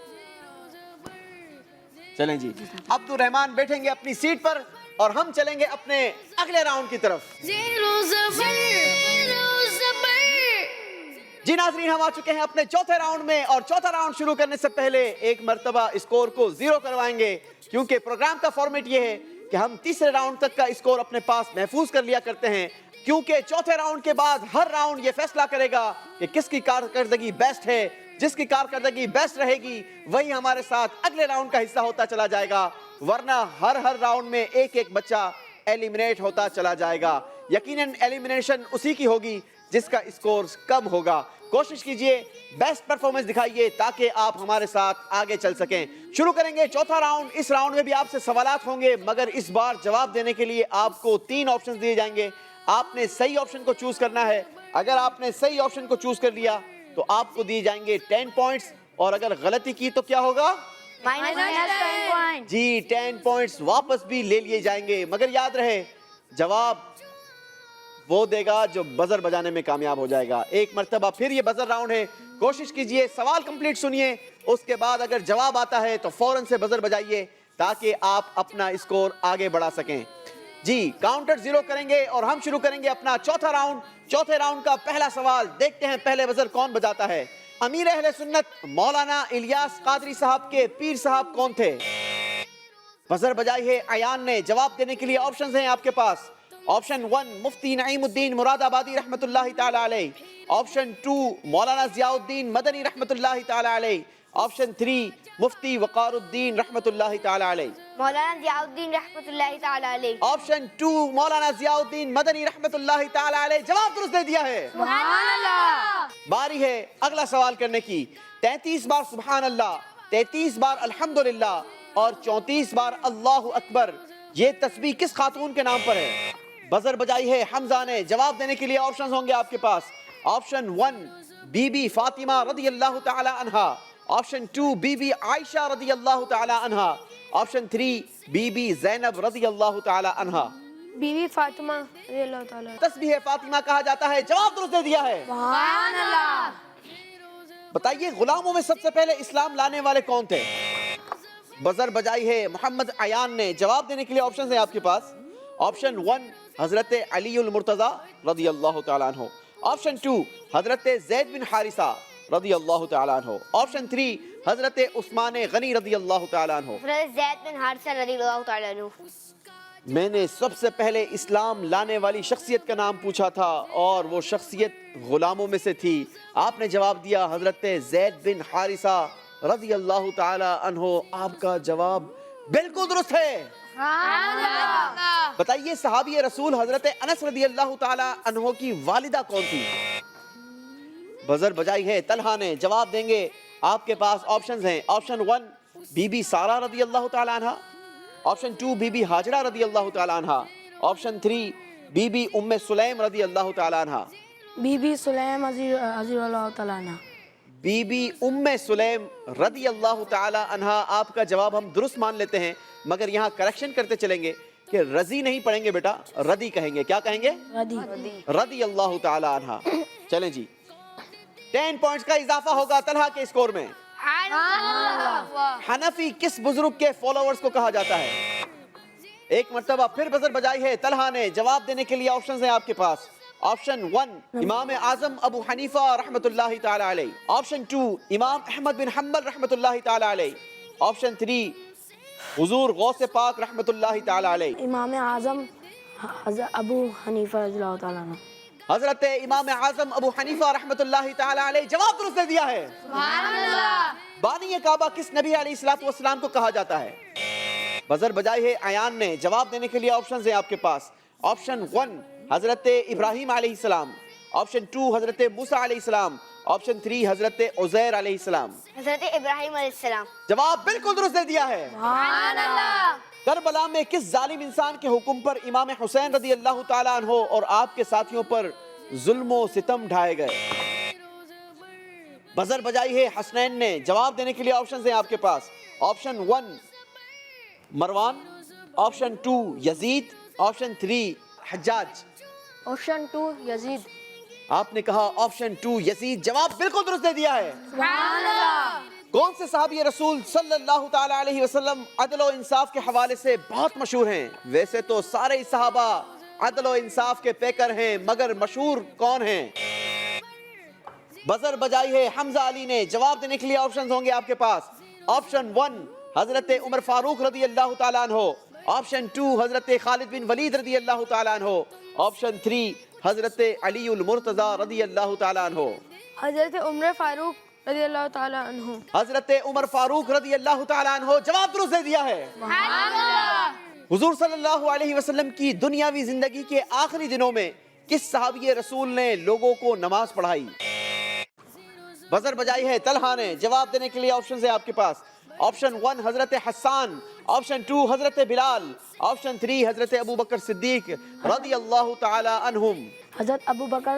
چلیں جی عبد الرحمن بیٹھیں گے اپنی سیٹ پر اور ہم چلیں گے اپنے اگلے راؤنڈ کی طرف. جی ناظرین ہم آ چکے ہیں اپنے چوتھے راؤنڈ میں اور چوتھا راؤنڈ شروع کرنے سے پہلے ایک مرتبہ اسکور کو 0 کروائیں گے کیونکہ پروگرام کا فارمیٹ یہ ہے کہ ہم تیسرے راؤنڈ تک کا اسکور اپنے پاس محفوظ کر لیا کرتے ہیں کیونکہ چوتھے راؤنڈ کے بعد ہر راؤنڈ یہ فیصلہ کرے گا کہ کس کی کارکردگی بیسٹ ہے. جس کی کارکردگی بیسٹ رہے گی وہی ہمارے ساتھ اگلے راؤنڈ کا حصہ ہوتا چلا جائے گا ورنہ ہر راؤنڈ میں ایک ایک بچہ ایلیمنیٹ ہوتا چلا جائے گا. یقیناً ایلیمنیشن اسی کی ہوگی جس کا اسکور کم ہوگا. کوشش کیجئے بیسٹ پرفارمنس دکھائیے تاکہ آپ ہمارے ساتھ آگے چل سکیں. شروع کریں گے چوتھا راؤنڈ. اس راؤنڈ میں بھی آپ سے سوالات ہوں گے مگر اس بار جواب دینے کے لیے آپ کو 3 آپشن دیے جائیں گے. آپ نے صحیح آپشن کو چوز کرنا ہے. اگر آپ نے صحیح آپشن کو چوز کر لیا تو آپ کو دیے جائیں گے 10 پوائنٹس اور اگر غلطی کی تو کیا ہوگا؟ جی 10 پوائنٹس واپس بھی لے لیے جائیں گے. مگر یاد رہے جواب وہ دے گا جو بزر بجانے میں کامیاب ہو جائے گا. ایک مرتبہ پھر یہ بزر راؤنڈ ہے. کوشش کیجئے سوال کمپلیٹ سنیے اس کے بعد اگر جواب آتا ہے تو فوراً سے بزر بجائیے تاکہ آپ اپنا اسکور آگے بڑھا سکیں. جی کاؤنٹر 0 کریں گے اور ہم شروع کریں گے اپنا چوتھا راؤنڈ. چوتھے راؤنڈ کا پہلا سوال دیکھتے ہیں پہلے بزر کون بجاتا ہے. امیر اہل سنت مولانا الیاس قادری صاحب کے پیر صاحب کون تھے؟ بزر بجائی ہے ایان نے. جواب دینے کے لیے آپشنز ہیں آپ کے پاس. آپشن 1 مفتی نعیم الدین مراد آبادی رحمت اللہ تعالی علیہ. آپشن 2 مولانا ضیاء الدین مدنی رحمت اللہ تعالی علیہ. ऑप्शन 3 मुफ्ती वकारुद्दीन रहमतुल्लाहि ताला अलैह, मौलाना जियाउद्दीन रहमतुल्लाहि ताला अलैह, ऑप्शन 2 मौलाना जियाउद्दीन मदनी रहमतुल्लाहि ताला अलैह। जवाब दुरुस्त दे दिया है। सुभान अल्लाह। बारी है अगला सवाल करने की। 33 बार सुभान अल्लाह, 33 बार अल्हम्दुलिल्लाह और 34 बार अल्लाहु अकबर ये तस्बीह किस खातून के नाम पर है? बजर बजाई है हमजा ने। जवाब देने के लिए ऑप्शंस होंगे आपके पास। ऑप्शन 1 बीबी फातिमा रदियल्लाहु ताला अन्हा, ऑप्शन 2 बीबी आयशा रदियल्लाहु ताला अन्हा, ऑप्शन 3 बीबी ज़ैनब रदियल्लाहु ताला अन्हा। बीवी फातिमा रज़ियल्लाहु ताला। तस्बीह फातिमा कहा जाता है। जवाब दुरुस्त दे दिया है। सुभान अल्लाह। बताइए गुलामों में सबसे पहले इस्लाम लाने वाले कौन थे? बजर बजाई है मोहम्मद अयान ने। जवाब देने के लिए ऑप्शन है आपके पास। ऑप्शन 1 हजरत अलीउल मुर्तज़ा रदियल्लाहु ताला अन्हु, ऑप्शन 2 हजरत ज़ैद बिन हारिसा रदियल्लाहु ताला अन्हु, ऑप्शन 3 हजरत उस्मान गनी रदियल्लाहु ताला अन्हु। हजरत ज़ैद बिन हारिसा रदियल्लाहु ताला अन्हु। मैंने सबसे पहले इस्लाम लाने वाली शख्सियत का नाम पूछा था और वो शख्सियत गुलामों में से थी। आपने जवाब दिया हजरत ज़ैद बिन हारिसा रदियल्लाहु ताला अन्हु। आपका जवाब बिल्कुल दुरुस्त है। बताइए सहाबी रसूल हजरत अनस रदियल्लाहु ताला अन्हु की वालिदा कौन थी? बजर बजाई है तलहा ने। जवाब देंगे आपके पास ऑप्शंस हैं। ऑप्शन 1 बीबी सारा रदियल्लाहु ताला अन्हा, ऑप्शन 2 बीबी हाजरा रदियल्लाहु ताला अन्हा, ऑप्शन 3 बीबी उम्मे सुलैम रदियल्लाहु ताला अन्हा। बीबी सुलैम रज़ियल्लाहु ताला अन्हा। बीबी उम्मे सुलैम रदियल्लाहु ताला अन्हा। आपका जवाब हम दुरुस्त मान लेते हैं, मगर यहाँ करेक्शन करते चलेंगे कि रजी नहीं पढ़ेंगे बेटा, रदी कहेंगे। क्या कहेंगे? रदियल्लाहु ताला अन्हा। चलें जी, 10 पॉइंट्स का इजाफा होगा तलहा के स्कोर में। हनफी किस बुजुर्ग के फॉलोअर्स को कहा जाता है? एक मर्तबा फिर बजर बजाई है तलहा ने। जवाब देने के लिए ऑप्शंस हैं आपके पास। ऑप्शन 1 इमाम आजम अबू हनीफा रहमतुल्लाहि ताला अलैह, ऑप्शन 2 इमाम अहमद बिन हम्बल रहमतुल्लाहि ताला अलैह, ऑप्शन 3 हुजूर गौसे पाक रहमतुल्लाहि ताला अलैह। इमाम आजम अबू हनीफा रज़ियल्लाहु ताला अन्हु। हजरत इमाम आजम अबू हनीफा रहमतुल्लाहि ताला अलैह। जवाब दुरुस्त दे दिया है। बानी काबा किस नबी अलैहिस्सलातु वस्सलाम को कहा जाता है? बजर बजाई है अयान ने। जवाब देने के लिए ऑप्शंस हैं आपके पास। ऑप्शन 1 हजरत इब्राहिम अलैहिस्सलाम, ऑप्शन 2 हजरत मूसा अलैहिस्सलाम, ऑप्शन 3 हजरत उज़ैर अलैहिस्सलाम। हजरत इब्राहिम अलैहिस्सलाम। जवाब बिल्कुल दुरुस्त दे दिया है। सुभान अल्लाह। करबला में किस जालिम इंसान के हुक्म पर इमाम हुसैन रदियल्लाहु ताला अन्हु और आपके साथियों पर जुल्म सितम ढाए गए? बजर बजाई है हसनैन ने। जवाब देने के लिए ऑप्शंस हैं आपके पास। Option 1 Marwan, option 2 Yazid, option 3 Hajjaj, option 2 Yazid. आपने कहा ऑप्शन 2 यजीद। जवाब बिल्कुल दुरुस्त दे दिया है। सुभान अल्लाह। कौन से सहाबी रसूल सल्लल्लाहु ताला अलैहि वसल्लम अदल और इंसाफ के हवाले से बहुत मशहूर हैं? वैसे तो सारे ही सहाबा अदल और इंसाफ के पेकर हैं, मगर मशहूर कौन हैं? बजर बजाई है हमजा अली ने। जवाब देने के लिए ऑप्शंस होंगे आपके पास। ऑप्शन 1 हजरत उमर फारूक रदियल्लाहु ताला अन्हु, ऑप्शन 2 हजरत खालिद बिन वलीद रदियल्लाहु ताला अन्हु, ऑप्शन 3 हजरत अलीउल मुर्तज़ा रदियल्लाहु ताला अन्हु। हजरत उमर फारूक रज़ियल्लाहु ताला अन्हु। हजरत उमर फारूक रदियल्लाहु ताला अन्हु। जवाब दुरुस्त दे दिया है। हुजूर सल्लल्लाहु अलैहि वसल्लम की दुनियावी जिंदगी के आखिरी दिनों में किस सहाबी रसूल ने लोगों को नमाज पढ़ाई? बजर बजाई है तलहा ने। जवाब देने के लिए ऑप्शन है आपके पास। ऑप्शन 1 हजरत हसन, ऑप्शन 2 हजरत बिलाल, ऑप्शन 3 हजरत अबू बकर सिद्दीक रदियल्लाहु ताला अन्हुम। हजरत अबू बकर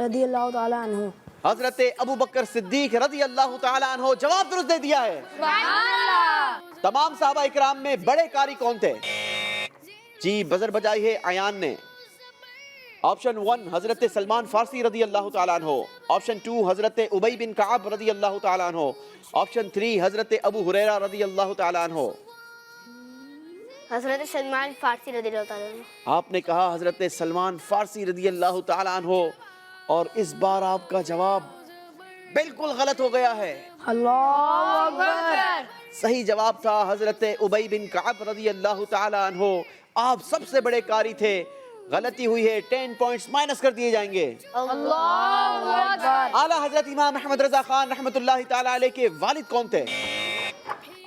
रदियल्लाहु ताला अन्हु। हजरत अबू बकर सिद्दीक रदियल्लाहु ताला अन्हु। जवाब दुरुस्त दे दिया है। तमाम सहाबा इकराम में बड़े कारी कौन थे? जी बजर बजाई है अयान ने। ऑप्शन 1 हजरत सलमान फारसी रदियल्लाहु ताला अन्हु, ऑप्शन 2 हजरत उबई बिन कअब रदियल्लाहु ताला अन्हु, ऑप्शन 3 हजरत अबू हुरैरा रदियल्लाहु ताला अन्हु। हजरत सलमान फारसी रदियल्लाहु ताला अन्हु। आपने कहा हजरत सलमान फारसी रदियल्लाहु ताला अन्हु, और इस बार आपका जवाब बिल्कुल गलत हो गया है। अल्लाहु अकबर। सही जवाब था हजरत उबई बिन कअब रदियल्लाहु ताला अन्हु। आप सबसे बड़े कारी थे, غلطی ہوئی ہے 10 پوائنٹس مائنس کر دیے جائیں گے. اعلیٰ حضرت امام احمد رضا خان رحمۃ اللہ تعالیٰ علیہ کے والد کون تھے؟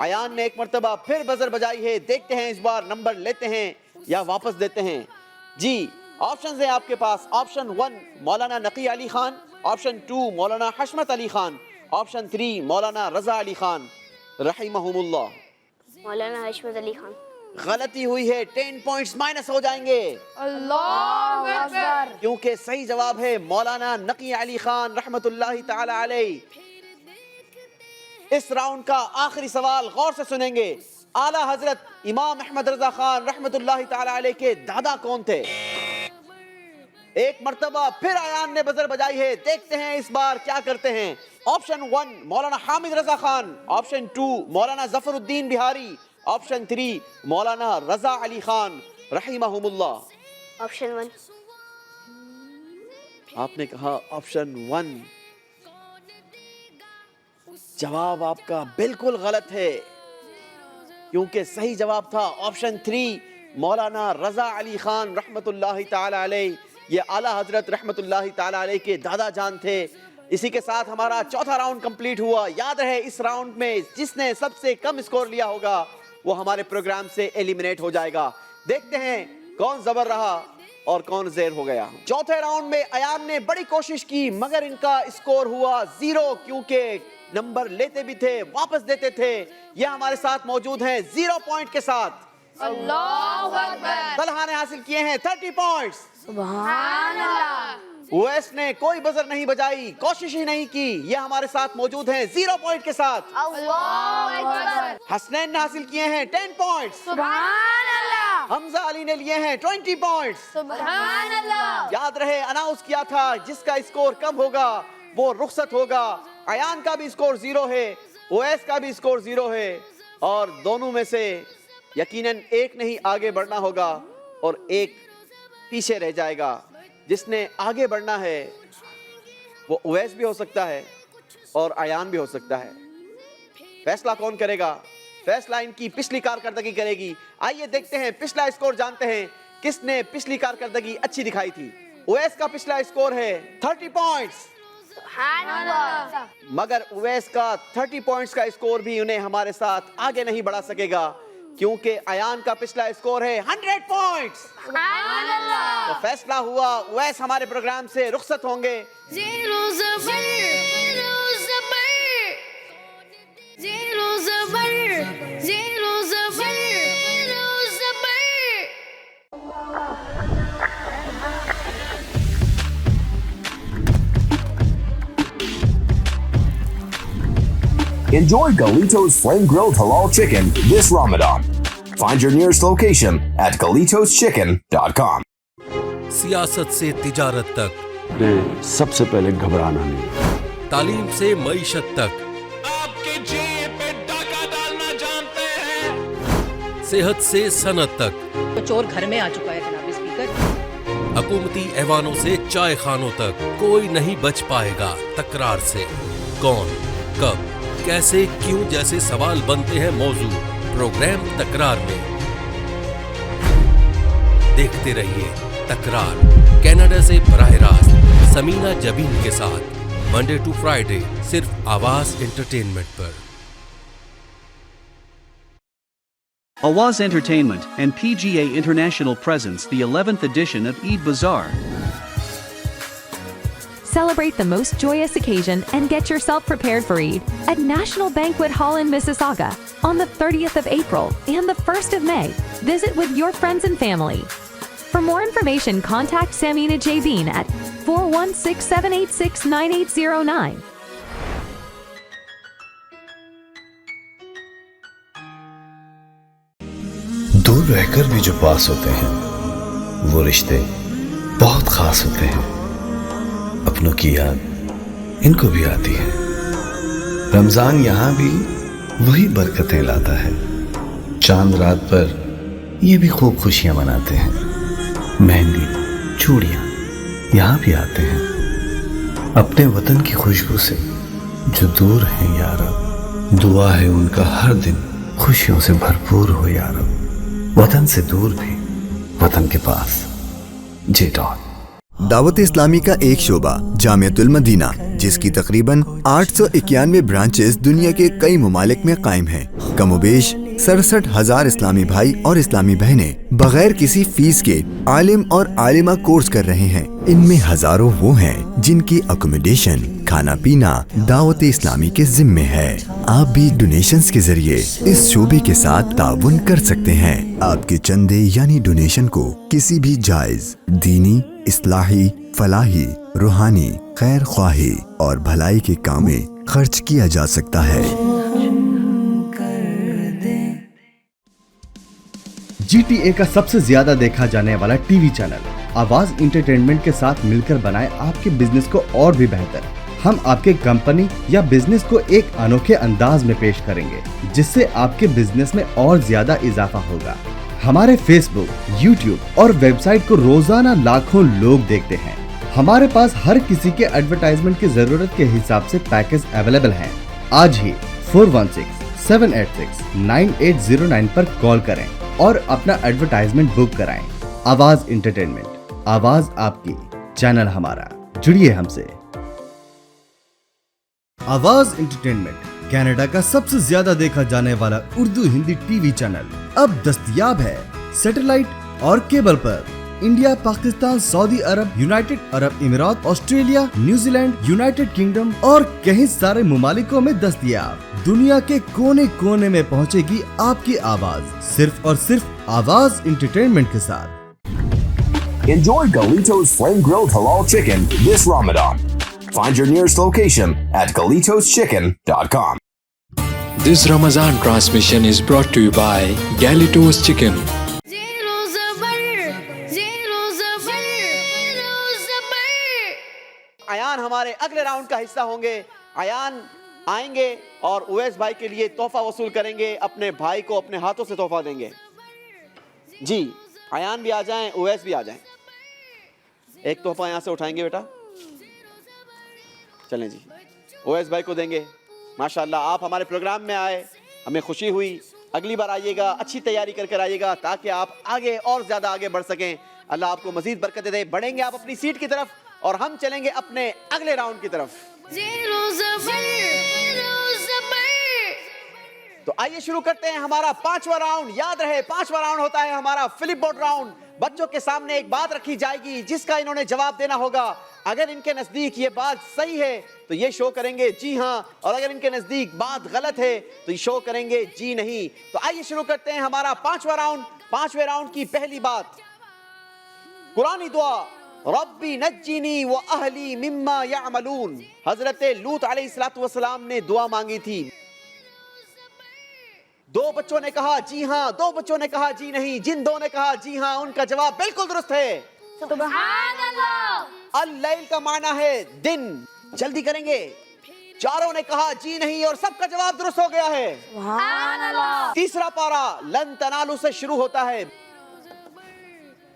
ایان نے ایک مرتبہ پھر بزر بجائی ہے. دیکھتے ہیں اس بار نمبر لیتے ہیں یا واپس دیتے ہیں. جی آپشنز ہیں آپ کے پاس. آپشن 1 مولانا نقی علی خان, آپشن 2 مولانا حشمت علی خان, آپشن 3 مولانا رضا علی خان رحمہم اللہ. مولانا حشمت علی خان. غلطی ہوئی ہے 10 پوائنٹس مائنس ہو جائیں گے. اللہ اکبر. کیونکہ صحیح جواب ہے مولانا نقی علی خان رحمت اللہ تعالی علیہ. اس راؤنڈ کا آخری سوال غور سے سنیں گے. اعلیٰ حضرت امام احمد رضا خان رحمت اللہ تعالی علیہ کے دادا کون تھے؟ ایک مرتبہ پھر ایان نے بزر بجائی ہے. دیکھتے ہیں اس بار کیا کرتے ہیں. آپشن 1 مولانا حامد رضا خان, آپشن 2 مولانا ظفر الدین بہاری, آپشن 3 مولانا رضا علی خان رحمہم اللہ. آپشن 1. آپ نے کہا آپشن 1. جواب آپ کا بالکل غلط ہے, کیونکہ صحیح جواب تھا آپشن 3 مولانا رضا علی خان رحمت اللہ تعالی علیہ. یہ اعلیٰ حضرت رحمت اللہ تعالی علیہ کے دادا جان تھے. اسی کے ساتھ ہمارا چوتھا راؤنڈ کمپلیٹ ہوا. یاد رہے اس راؤنڈ میں جس نے سب سے کم اسکور لیا ہوگا وہ ہمارے پروگرام سے ایلیمنیٹ ہو جائے گا. دیکھتے ہیں کون زبر رہا اور کون زیر ہو گیا. چوتھے راؤنڈ میں ایان نے بڑی کوشش کی مگر ان کا اسکور ہوا 0, کیونکہ نمبر لیتے بھی تھے واپس دیتے تھے. یہ ہمارے ساتھ موجود ہیں 0 پوائنٹ کے ساتھ. اللہ اکبر. طلحہ نے حاصل کیے ہیں 30 پوائنٹس. سبحان اللہ. اویس نے کوئی بزر نہیں بجائی, کوشش ہی نہیں کی. یہ ہمارے ساتھ موجود ہیں 0 پوائنٹ کے ساتھ. اللہ اکبر. حسنین نے حاصل کیے ہیں 10 پوائنٹس. سبحان اللہ. حمزہ علی نے لیے ہیں 20 پوائنٹس. سبحان اللہ. یاد رہے اناؤنس کیا تھا جس کا اسکور کم ہوگا وہ رخصت ہوگا. ایان کا بھی اسکور 0 ہے, اویس کا بھی اسکور 0 ہے, اور دونوں میں سے یقیناً ایک نہیں آگے بڑھنا ہوگا اور ایک پیچھے رہ جائے گا. جس نے آگے بڑھنا ہے وہ اویس بھی ہو سکتا ہے اور ایان بھی ہو سکتا ہے. فیصلہ کون کرے گا؟ فیصلہ ان کی پچھلی کارکردگی کرے گی. آئیے دیکھتے ہیں پچھلا اسکور جانتے ہیں کس نے پچھلی کارکردگی اچھی دکھائی تھی. اویس کا پچھلا اسکور ہے 30 پوائنٹس. سبحان اللہ. مگر اویس کا 30 پوائنٹس کا اسکور بھی انہیں ہمارے ساتھ آگے نہیں بڑھا سکے گا, کیونکہ ایان کا پچھلا اسکور ہے 100 پوائنٹس. سبحان اللہ. تو فیصلہ ہوا اویس ہمارے پروگرام سے رخصت ہوں گے. زیرو زبر زیرو زبر زیرو زبر زیرو زبر زیرو زبر. Enjoy Galito's flame-grilled halal chicken this Ramadan. Find your nearest location at GalitosChicken.com. सियासत से तिजारत तक, सबसे पहले घबराना नहीं. तालीम से मईशत तक, आपके जेब पे डाका डालना जानते हैं. सेहत से सनत तक, तो चोर घर में आ चुका है जनाब स्पीकर. हुकूमती ऐवानों से चाय खानों तक कोई नहीं बच पाएगा तकरार से. कौन, कब, कैसे, क्यों जैसे सवाल बनते हैं मौजू प्रोग्राम तकरार में. देखते रहिए तकरार कनाडा से बराह रास्त समीना जबीन के साथ मंडे टू फ्राइडे सिर्फ आवाज एंटरटेनमेंट पर. Awaz Entertainment and PGA International presents the 11th edition of Eid Bazaar. Celebrate the most joyous occasion and get yourself prepared for Eid at National Banquet Hall in Mississauga on the 30th of April and the 1st of May. Visit with your friends and family. For more information, contact Samina Jabin at 416-786-9809. دور رہ کر بھی جو پاس ہوتے ہیں وہ رشتے بہت خاص ہوتے ہیں. اپنوں کی یاد ان کو بھی آتی ہے. رمضان یہاں بھی وہی برکتیں لاتا ہے. چاند رات پر یہ بھی خوب خوشیاں مناتے ہیں. مہندی چوڑیاں یہاں بھی آتے ہیں. اپنے وطن کی خوشبو سے جو دور ہیں یا رب, دعا ہے ان کا ہر دن خوشیوں سے بھرپور ہو یا رب. وطن سے دور بھی وطن کے پاس. दावत इस्लामी का एक शोबा जामियतुल मदीना, जिसकी तकरीबन 891 ब्रांचेस दुनिया के कई ममालिक में कायम हैं। कमोबेश 67,000 इस्लामी भाई और इस्लामी बहनें बगैर किसी फीस के आलिम और आलिमा कोर्स कर रहे हैं। इनमें हजारों वो हैं जिनकी अकोमोडेशन, खाना पीना दावत इस्लामी के जिम्मे है। आप भी डोनेशंस के जरिए इस शोबे के साथ ताउन कर सकते हैं। आपके चंदे यानी डोनेशन को किसी भी जायज दीनी, इस्लाही, फलाही, रूहानी, खैर ख्वाही और भलाई के काम में खर्च किया जा सकता है। GTA का सबसे ज्यादा देखा जाने वाला टीवी चैनल आवाज इंटरटेनमेंट के साथ मिलकर बनाए आपके बिजनेस को और भी बेहतर। हम आपके कंपनी या बिजनेस को एक अनोखे अंदाज में पेश करेंगे, जिससे आपके बिजनेस में और ज्यादा इजाफा होगा। हमारे फेसबुक, यूट्यूब और वेबसाइट को रोजाना लाखों लोग देखते हैं। हमारे पास हर किसी के एडवर्टाइजमेंट की जरूरत के हिसाब से पैकेज अवेलेबल हैं। आज ही 416-786-9809 पर कॉल करें और अपना एडवर्टाइजमेंट बुक कराएं। आवाज इंटरटेनमेंट, आवाज आपकी, चैनल हमारा, जुड़िए हमसे। आवाज इंटरटेनमेंट कनाडा का सबसे ज्यादा देखा जाने वाला उर्दू हिंदी टीवी चैनल अब दस्तयाब है सैटेलाइट और केबल पर। India, Pakistan, Saudi Arab, United Arab इमिरात, ऑस्ट्रेलिया, न्यूजीलैंड, यूनाइटेड किंगडम और कई सारे ममालिकों में दस्तयाब। दुनिया के कोने कोने में पहुंचेगी आपकी आवाज, सिर्फ और सिर्फ आवाज इंटरटेनमेंट के साथ। Enjoy Galito's Flame Grilled Halal Chicken this Ramadan. Find your nearest location at GalitosChicken.com. This Ramadan transmission is brought to you by Galito's Chicken. Ayan हमारे अगले राउंड का हिस्सा होंगे। अयान आएंगे और उवैस भाई के लिए तोहफा वसूल करेंगे। अपने भाई को अपने हाथों से तोहफा देंगे। जी, अयान भी आ जाएं, उवैस भी आ जाएं। एक तोहफा यहाँ से उठाएंगे बेटा, चलें जी, उवैस भाई को देंगे। माशाल्लाह, आप हमारे प्रोग्राम में आए, हमें खुशी हुई। अगली बार आइएगा, अच्छी तैयारी करके आइएगा ताकि आप आगे और ज़्यादा आगे बढ़ सकें। अल्लाह आपको मज़ीद बरकत दे। बढ़ेंगे आप अपनी सीट की तरफ और हम चलेंगे अपने अगले राउंड की तरफ। तो आइए शुरू करते हैं हमारा 5वां राउंड। याद रहे, 5वां राउंड होता है हमारा फ्लिप बोर्ड राउंड। बच्चों के सामने एक बात रखी जाएगी जिसका इन्होंने जवाब देना होगा। अगर इनके नजदीक ये बात सही है तो ये शो करेंगे जी हाँ, और अगर इनके नजदीक बात गलत है तो ये शो करेंगे जी नहीं। तो आइए शुरू करते हैं हमारा 5वां राउंड। 5वें राउंड की पहली बात, कुरानी दुआ, रब्बी नज्जिनी व अहली मिम्मा यामलून। हजरत लूत अलैहिस्सलातु वस्सलाम ने दुआ मांगी थी। 2 बच्चों ने कहा जी हाँ, 2 बच्चों ने कहा जी नहीं। जिन 2 ने कहा जी हाँ उनका जवाब बिल्कुल दुरुस्त है। सुभान अल्लाह। अल-लैल का माना है दिन। जल्दी करेंगे। 4 ने कहा जी नहीं और सबका जवाब दुरुस्त हो गया है। सुभान अल्लाह। तीसरा पारा लन तनालू से शुरू होता है।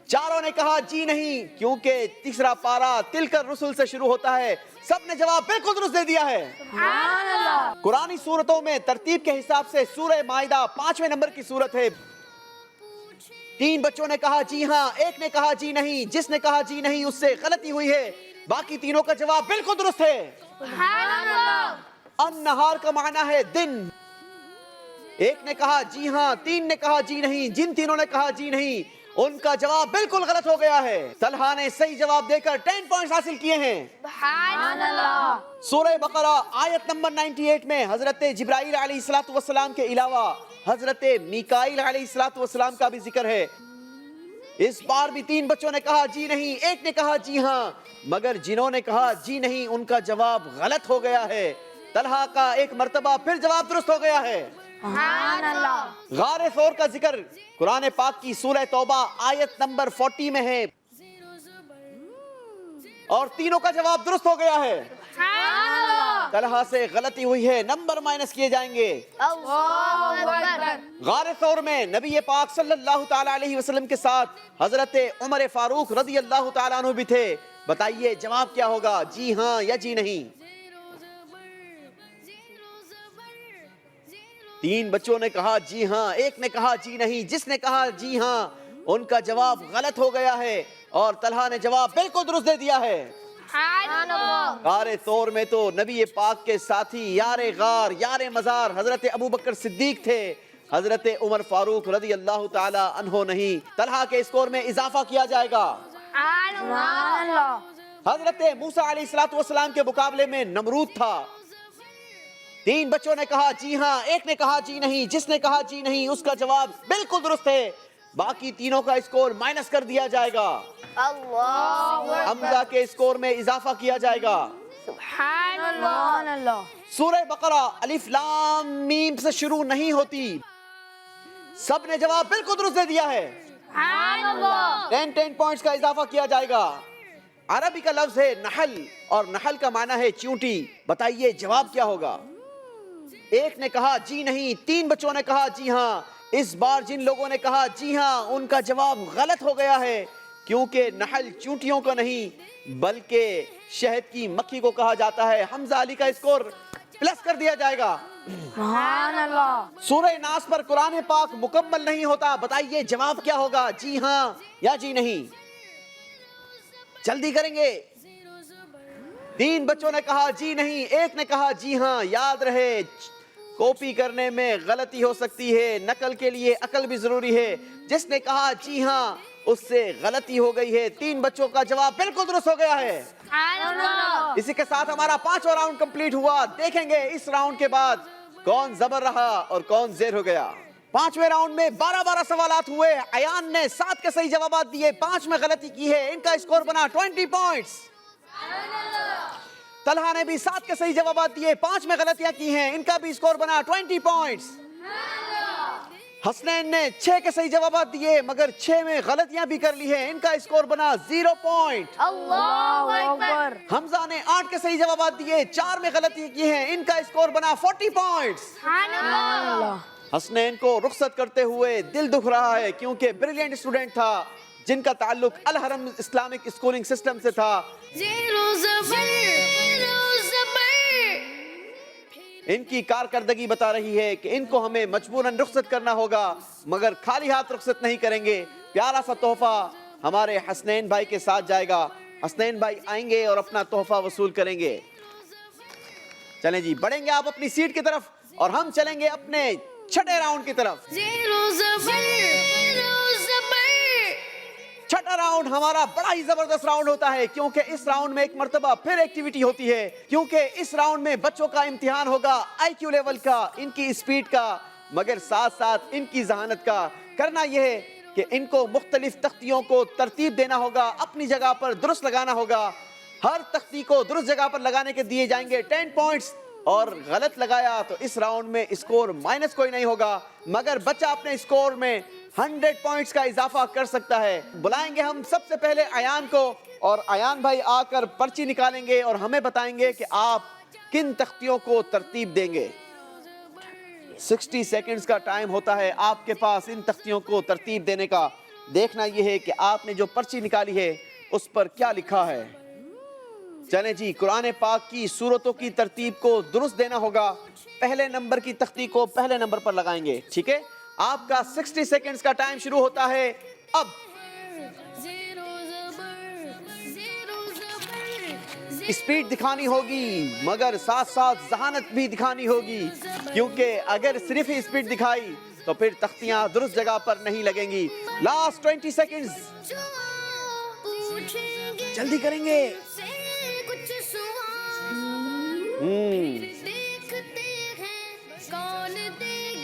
4 ने कहा जी नहीं क्योंकि तीसरा पारा तिलकर रसूल से शुरू होता है। सबने जवाब बिल्कुल दुरुस्त दे दिया है। सुभान अल्लाह। कुरानी सूरतों में तरतीब के हिसाब से सूरह माइदा 5वें नंबर की सूरत है। 3 बच्चों ने कहा जी हाँ, 1 ने कहा जी नहीं। जिसने कहा जी नहीं उससे गलती हुई है। बाकी तीनों का जवाब बिल्कुल दुरुस्त है। सुभान अल्लाह। अन-नहार का माना है दिन। 1 ने कहा जी हाँ, 3 ने कहा जी नहीं। जिन तीनों ने कहा जी नहीं उनका जवाब बिल्कुल गलत हो गया है। तलहा ने सही जवाब देकर 10 पॉइंट्स हासिल किए हैं। सुभान अल्लाह। सूरह बकरा आयत नंबर 98 में हजरत जिब्राइल अलैहिस्सलातु वस्सलाम के अलावा हजरत मीकाईल अलैहिस्सलातु वस्सलाम का भी जिक्र है। इस बार भी 3 बच्चों ने कहा जी नहीं, 1 ने कहा जी हाँ, मगर जिन्होंने कहा जी नहीं उनका जवाब गलत हो गया है। तलहा का 1 मर्तबा फिर जवाब दुरुस्त हो गया है। गारे सौर का जिक्र कुरान पाक की सूरह तौबा आयत नंबर 40 में है और तीनों का जवाब दुरुस्त हो गया है। तलहा से गलती हुई है, नंबर माइनस किए जाएंगे। गारे सौर में नबी पाक सल्लल्लाहु ताला अलैहि वसल्लम के साथ हजरत उमर फारूक रज़ी अल्लाह ताला अन्हु भी थे। बताइए जवाब क्या होगा, जी हाँ या जी नहीं? 3 बच्चों ने कहा जी हाँ, 1 ने कहा जी नहीं। जिसने कहा जी हाँ उनका जवाब गलत हो गया है اور طلحہ نے جواب بالکل درست دے دیا ہے. غار طور میں تو نبی پاک کے ساتھی یار غار یار مزار حضرت ابو بکر صدیق تھے, حضرت عمر فاروق رضی اللہ تعالی عنہ نہیں. طلحہ کے اسکور میں اضافہ کیا جائے گا. حضرت موسیٰ علیہ السلام کے مقابلے میں نمرود تھا. 3 بچوں نے کہا جی ہاں, ایک نے کہا جی نہیں. جس نے کہا جی نہیں اس کا جواب بالکل درست ہے. باقی تینوں کا اسکور مائنس کر دیا جائے گا. حمزہ کے اسکور میں اضافہ کیا جائے گا. سبحان اللہ. سورہ بقرہ الف لام میم سے شروع نہیں ہوتی. سب نے جواب بالکل درست دے دیا ہے. 10 پوائنٹس کا اضافہ کیا جائے گا. عربی کا لفظ ہے نحل اور نحل کا معنی ہے چیونٹی. بتائیے جواب کیا ہوگا؟ ایک نے کہا جی نہیں, 3 بچوں نے کہا جی ہاں. اس بار جن لوگوں نے کہا جی ہاں ان کا جواب غلط ہو گیا ہے, کیونکہ نحل چونٹیوں کو نہیں بلکہ شہد کی مکھی کو کہا جاتا ہے. حمزہ علی کا اسکور پلس کر دیا جائے گا. سبحان اللہ. سورہ ناس پر قرآن پاک مکمل نہیں ہوتا. بتائیے جواب کیا ہوگا؟ جی ہاں یا جی نہیں؟ جلدی کریں گے. 3 بچوں نے کہا جی نہیں, ایک نے کہا جی ہاں. یاد رہے کاپی کرنے میں غلطی ہو سکتی ہے, نقل کے لیے عقل بھی ضروری ہے. جس نے کہا جی ہاں اس سے غلطی ہو گئی ہے. 3 بچوں کا جواب بالکل درست ہو گیا ہے. اسی کے ساتھ ہمارا 5واں راؤنڈ کمپلیٹ ہوا. دیکھیں گے اس راؤنڈ کے بعد کون زبر رہا اور کون زیر ہو گیا. 5ویں راؤنڈ میں 12 سوالات ہوئے. ایان نے 7 کے صحیح جوابات دیے, 5 میں غلطی کی ہے. ان کا اسکور بنا 20 پوائنٹس. طلحہ نے بھی 7 کے صحیح جوابات دیے, 5 میں غلطیاں کی ہیں. ان کا بھی اسکور بنا 20 پوائنٹس. حسنین نے 6 کے صحیح جوابات دیے مگر 6 میں غلطیاں بھی کر لی ہیں. ان کا اسکور بنا 0 پوائنٹ. حمزہ نے 8 کے صحیح جوابات دیے, 4 میں غلطی کی ہیں. ان کا اسکور بنا 40 پوائنٹس. حسنین کو رخصت کرتے ہوئے دل دکھ رہا ہے کیونکہ بریلینٹ اسٹوڈنٹ تھا جن کا تعلق الحرم اسلامک اسکولنگ سسٹم سے تھا. ان کی کارکردگی بتا رہی ہے کہ ان کو ہمیں مجبوراً رخصت کرنا ہوگا مگر خالی ہاتھ رخصت نہیں کریں گے. پیارا سا تحفہ ہمارے حسنین بھائی کے ساتھ جائے گا. حسنین بھائی آئیں گے اور اپنا تحفہ وصول کریں گے. چلیں جی, بڑھیں گے آپ اپنی سیٹ کی طرف اور ہم چلیں گے اپنے 6ٹھے راؤنڈ کی طرف. 6ٹھا راؤنڈ ہمارا بڑا ہی زبردست راؤنڈ ہوتا ہے کیونکہ اس راؤنڈ میں ایک مرتبہ پھر ایکٹیویٹی ہوتی ہے. کیونکہ اس راؤنڈ میں بچوں کا امتحان ہوگا آئی کیو لیول کا, ان کی اسپیڈ کا, مگر ساتھ ساتھ ان کی ذہانت کا. کرنا یہ ہے کہ ان کو مختلف تختیوں کو ترتیب دینا ہوگا, اپنی جگہ پر درست لگانا ہوگا. ہر تختی کو درست جگہ پر لگانے کے دیے جائیں گے 10 پوائنٹس, اور غلط لگایا تو اس راؤنڈ میں اسکور مائنس کوئی نہیں ہوگا مگر بچہ اپنے اسکور میں 100 پوائنٹس کا اضافہ کر سکتا ہے. بلائیں گے ہم سب سے پہلے ایان کو, اور ایان بھائی آ کر پرچی نکالیں گے اور ہمیں بتائیں گے کہ آپ کن تختیوں کو ترتیب دیں گے. 60 سیکنڈز کا ٹائم ہوتا ہے آپ کے پاس ان تختیوں کو ترتیب دینے کا. دیکھنا یہ ہے کہ آپ نے جو پرچی نکالی ہے اس پر کیا لکھا ہے. چلیں جی, قرآن پاک کی سورتوں کی ترتیب کو درست دینا ہوگا. پہلے نمبر کی تختی کو پہلے نمبر پر لگائیں گے. ٹھیک ہے, آپ کا 60 سیکنڈز کا ٹائم شروع ہوتا ہے اب. اسپیڈ دکھانی ہوگی مگر ساتھ ساتھ ذہانت بھی دکھانی ہوگی کیونکہ اگر صرف ہی اسپیڈ دکھائی تو پھر تختیاں درست جگہ پر نہیں لگیں گی. لاسٹ 20 سیکنڈز, جلدی کریں گے.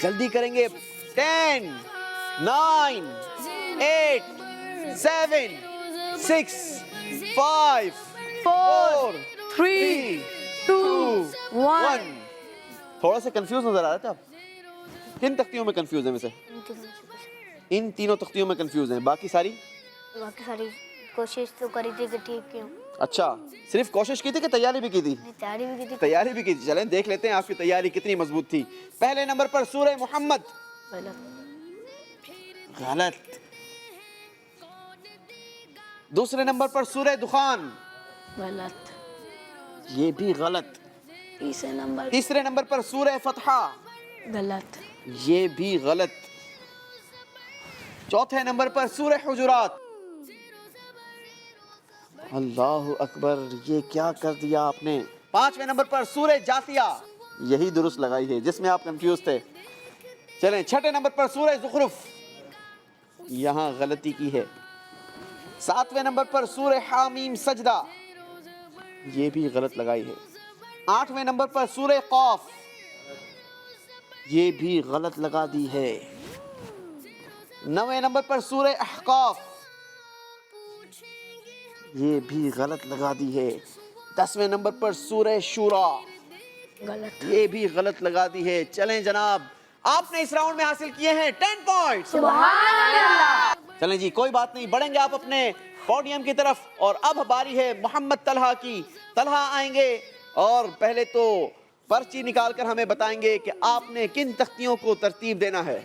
جلدی کریں گے. 10 9 8 7 6 5 4 3 2 1. تھوڑا سا کنفیوز نظر آ رہا تھا آپ. کن تختیوں میں کنفیوز ہیں؟ ویسے ان تینوں تختیوں میں کنفیوز ہیں, باقی ساری کوشش تو کری تھی کہ ٹھیک کیوں. اچھا, صرف کوشش کی تھی کہ تیاری بھی کی تھی؟ تیاری بھی کی تھی. چلیں دیکھ لیتے ہیں آپ کی تیاری کتنی مضبوط تھی. پہلے نمبر پر سورہ محمد, غلط. دوسرے نمبر پر سورہ دخان, غلط. یہ بھی غلط. تیسرے نمبر پر سورہ فتحہ, غلط. یہ بھی غلط. چوتھے نمبر پر سورہ حجرات, اللہ اکبر، یہ کیا کر دیا آپ نے. 5ویں نمبر پر سورہ جاثیہ، یہی درست لگائی ہے جس میں آپ کنفیوز تھے. چلیں 6 نمبر پر سورہ زخرف، یہاں غلطی کی ہے. 7ویں نمبر پر سورہ حامیم سجدہ، یہ بھی غلط لگائی ہے. 8ویں نمبر پر سورہ قاف، یہ بھی غلط لگا دی ہے. 9ویں نمبر پر سورہ احقاف، یہ بھی غلط لگا دی ہے. 10ویں نمبر پر سورہ شورا، غلط، یہ بھی غلط لگا دی ہے. چلیں جناب، آپ نے اس راؤنڈ میں حاصل کیے ہیں 10 پوائنٹ. سبحان اللہ. چلیں جی، کوئی بات نہیں، بڑھیں گے آپ اپنے پوڈیم کی طرف. اور اب باری ہے محمد طلحہ کی. طلحہ آئیں گے اور پہلے تو پرچی نکال کر ہمیں بتائیں گے کہ آپ نے کن تختیوں کو ترتیب دینا ہے.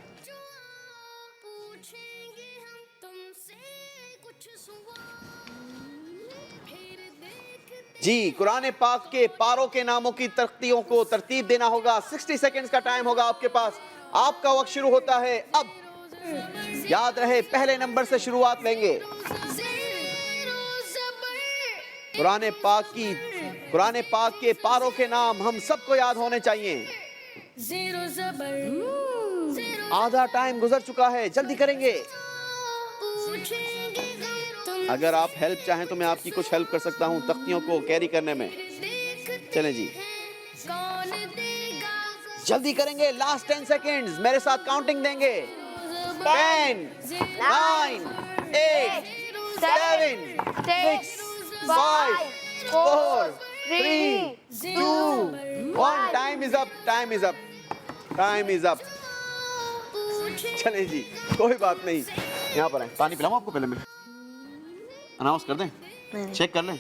جی، قرآن پاک کے پاروں کے ناموں کی تختیوں کو ترتیب دینا ہوگا. 60 سیکنڈز کا ٹائم ہوگا آپ کے پاس. آپ کا وقت شروع ہوتا ہے اب. یاد رہے پہلے نمبر سے شروعات لیں گے. قرآن پاک کے پاروں کے نام ہم سب کو یاد ہونے چاہیے. آدھا ٹائم گزر چکا ہے، جلدی کریں گے. اگر آپ ہیلپ چاہیں تو میں آپ کی کچھ ہیلپ کر سکتا ہوں تختیوں کو کیری کرنے میں. چلیں جی، جلدی کریں گے. لاسٹ 10 سیکنڈز، میرے ساتھ کاؤنٹنگ دیں گے. 10 9 8 7 6 5 4 3 2 1. Time is up, time is up, time is up. چلیں جی، کوئی بات نہیں. یہاں پر ہیں، پانی پلاؤں آپ کو؟ پہلے میں اناؤنس کر دیں، چیک کر لیں.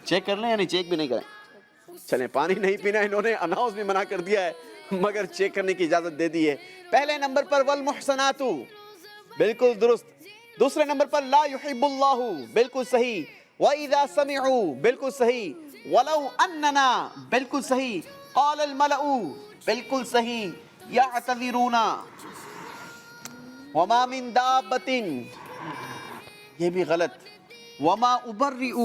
چیک کر لیں، یعنی چیک بھی نہیں کریں. چلیں، پانی نہیں پینا. انہوں نے اناؤنس بھی منع کر دیا ہے مگر چیک کرنے کی اجازت دے دی ہے. پہلے نمبر پر والمحصنات، بالکل درست. دوسرے نمبر پر لا يحب اللہ، بالکل صحیح. وَإِذَا سَمِعُوا، بالکل صحیح. وَلَوْ أَنَّنَا، بالکل صحیح. قَالَ الْمَلَأُ، بالکل صحیح. يَعْتَذِرُونَ. وَمَا مِن دَابَّةٍ، یہ بھی غلط. وَمَا أُبَرِّئُ،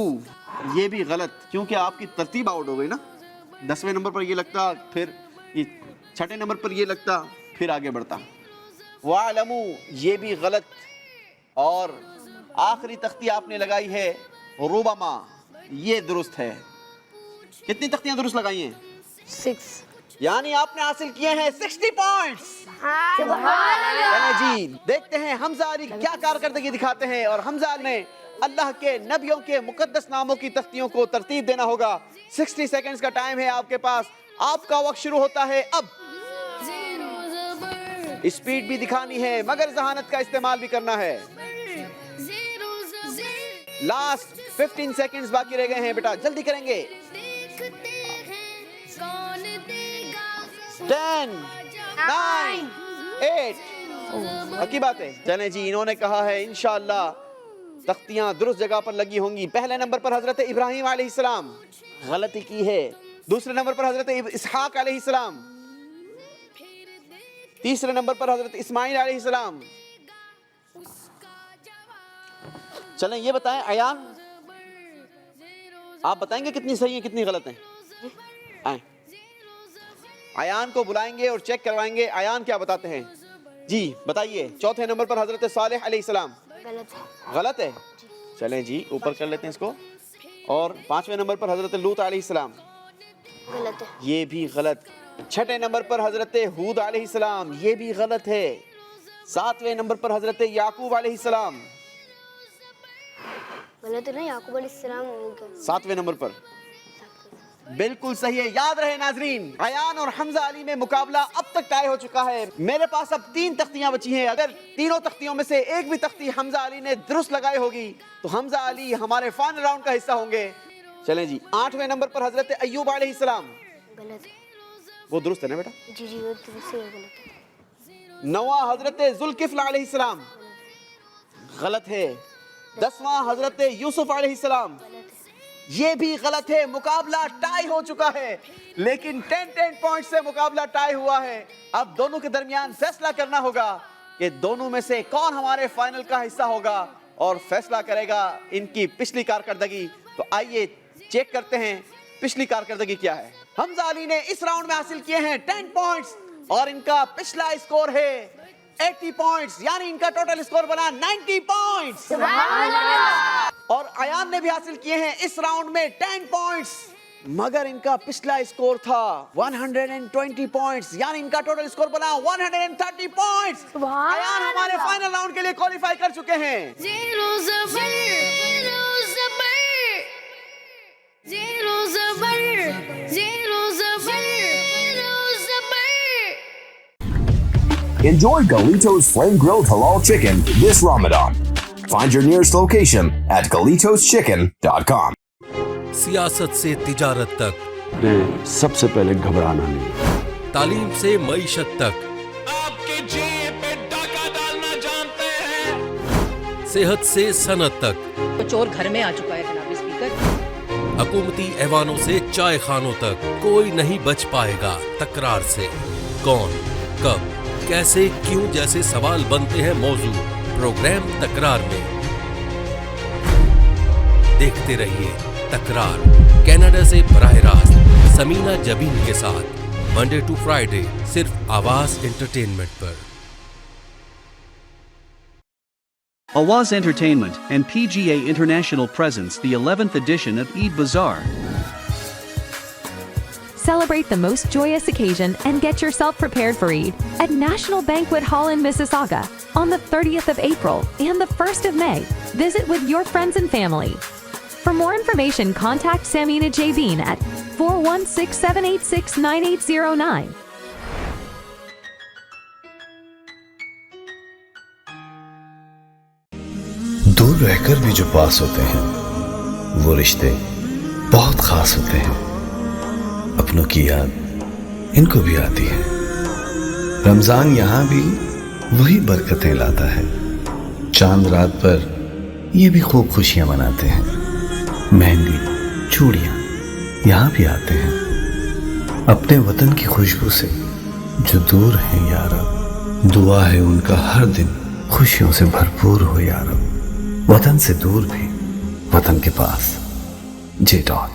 یہ بھی غلط کیونکہ آپ کی ترتیب آؤٹ ہو گئی نا. 10ویں نمبر پر یہ لگتا، پھر 6 نمبر پر یہ لگتا، پھر آگے بڑھتا. وَاعْلَمُوا، یہ بھی غلط. اور آخری تختی آپ نے لگائی ہے رُبَمَا، یہ درست ہے. کتنی تختیاں درست لگائی ہیں؟ 6. یعنی آپ نے حاصل کیے ہیں 60 پوائنٹس. سبحان اللہ. جی، دیکھتے ہیں حمزہ علی کیا کارکردگی دکھاتے ہیں. اور حمزہ علی نے اللہ کے نبیوں کے مقدس ناموں کی تختیوں کو ترتیب دینا ہوگا. 60 سیکنڈز کا ٹائم ہے آپ کے پاس. آپ کا وقت شروع ہوتا ہے اب. اسپیڈ بھی دکھانی ہے مگر ذہانت کا استعمال بھی کرنا ہے. لاسٹ 15 سیکنڈز باقی رہ گئے ہیں بیٹا، جلدی کریں گے. 10 9 8. حقیقی بات ہے. چلیں جی، انہوں نے کہا ہے انشاءاللہ تختیاں درست جگہ پر لگی ہوں گی. پہلے نمبر پر حضرت ابراہیم علیہ السلام، غلطی کی ہے. دوسرے نمبر پر حضرت اسحاق علیہ السلام. تیسرے نمبر پر حضرت اسماعیل علیہ السلام. چلیں یہ بتائیں ایان، آپ بتائیں گے کتنی صحیح ہیں کتنی غلط ہیں؟ آئیں، ایان کو بلائیں گے اور چیک کروائیں گے. ایان کیا بتاتے ہیں؟ جی بتائیے. چوتھے نمبر پر حضرت صالح علیہ السلام، غلط ہے. چلیں جی اوپر کر لیتے ہیں اس کو. اور 5ویں نمبر پر حضرت لوط علیہ السلام، غلط ہے. یہ بھی غلط. 6 نمبر پر حضرت ہود علیہ السلام، یہ بھی غلط ہے. 7ویں نمبر پر حضرت یعقوب علیہ السلام، غلط ہے نا. یعقوب علیہ السلام 7ویں نمبر پر، بالکل صحیح ہے. یاد رہے ناظرین، ایان اور حمزہ علی میں مقابلہ اب تک طے ہو چکا ہے. میرے پاس اب 3 تختیاں بچی ہیں. اگر تینوں تختیوں میں سے ایک بھی تختی حمزہ علی نے درست لگائی ہوگی تو حمزہ علی ہمارے فائنل راؤنڈ کا حصہ ہوں گے. چلیں جی، 8ویں نمبر پر حضرت ایوب علیہ السلام، غلط ہے. وہ درست ہے نا بیٹا؟ جی جی وہ درست ہے. غلط ہے. 9واں حضرت ذوالکفل علیہ السلام، غلط ہے. 10واں حضرت یوسف علیہ السلام، یہ بھی غلط ہے. مقابلہ ٹائی ہو چکا ہے لیکن 10 پوائنٹ سے مقابلہ ٹائی ہوا ہے. اب دونوں کے درمیان فیصلہ کرنا ہوگا کہ دونوں میں سے کون ہمارے فائنل کا حصہ ہوگا. اور فیصلہ کرے گا ان کی پچھلی کارکردگی. تو آئیے چیک کرتے ہیں پچھلی کارکردگی کیا ہے. حمزہ علی نے اس راؤنڈ میں حاصل کیے ہیں 10 پوائنٹس اور ان کا پچھلا اسکور ہے 80 پوائنٹس, یعنی ان کا ٹوٹل اسکور بنا 90 پوائنٹس. اور ایان نے بھی حاصل کیے ہیں اس راؤنڈ میں 10 پوائنٹس, مگر ان کا پچھلا اسکور تھا 120 پوائنٹس, یعنی ان کا ٹوٹل اسکور بنا 130 پوائنٹس. ایان ہمارے فائنل راؤنڈ کے لیے کوالیفائی کر چکے ہیں. Enjoy Galito's Flame Grilled Halal Chicken this Ramadan. Find your nearest location at GalitosChicken.com. सियासत से तिजारत तक, सबसे पहले घबराना नहीं. तालीम से मईशत तक, आपके जेब पे डाका डालना जानते हैं. सेहत से सनत तक, तो चोर घर में आ चुका है जनाब स्पीकर. हुकूमती ऐवानों से चाय खानों तक, कोई नहीं बच पाएगा तकरार से. कौन, कब, कैसे, क्यों जैसे सवाल बनते हैं मौजू प्रोग्राम तकरार में. देखते रहिए तकरार कनाडा से बराह रास्त समीना जबीन के साथ मंडे टू फ्राइडे सिर्फ आवाज एंटरटेनमेंट पर. Awaz Entertainment and PGA International presents the 11th edition of Eid Bazaar. Celebrate the most joyous occasion and get yourself prepared for Eid at National Banquet Hall in Mississauga on the 30th of April and the 1st of May. Visit with your friends and family. For more information, contact Samina Jabin at 416-786-9809. दूर रहकर भी जो पास होते हैं वो रिश्ते बहुत खास होते हैं. अपनों की याद इनको भी आती है. रमजान यहाँ भी वही बरकतें लाता है. चांद रात पर ये भी खूब खुशियां मनाते हैं. मेहंदी चूड़ियां यहाँ भी आते हैं. अपने वतन की खुशबू से जो दूर हैं या रब, दुआ है उनका हर दिन खुशियों से भरपूर हो या रब. वतन से दूर भी वतन के पास. जे.डॉट.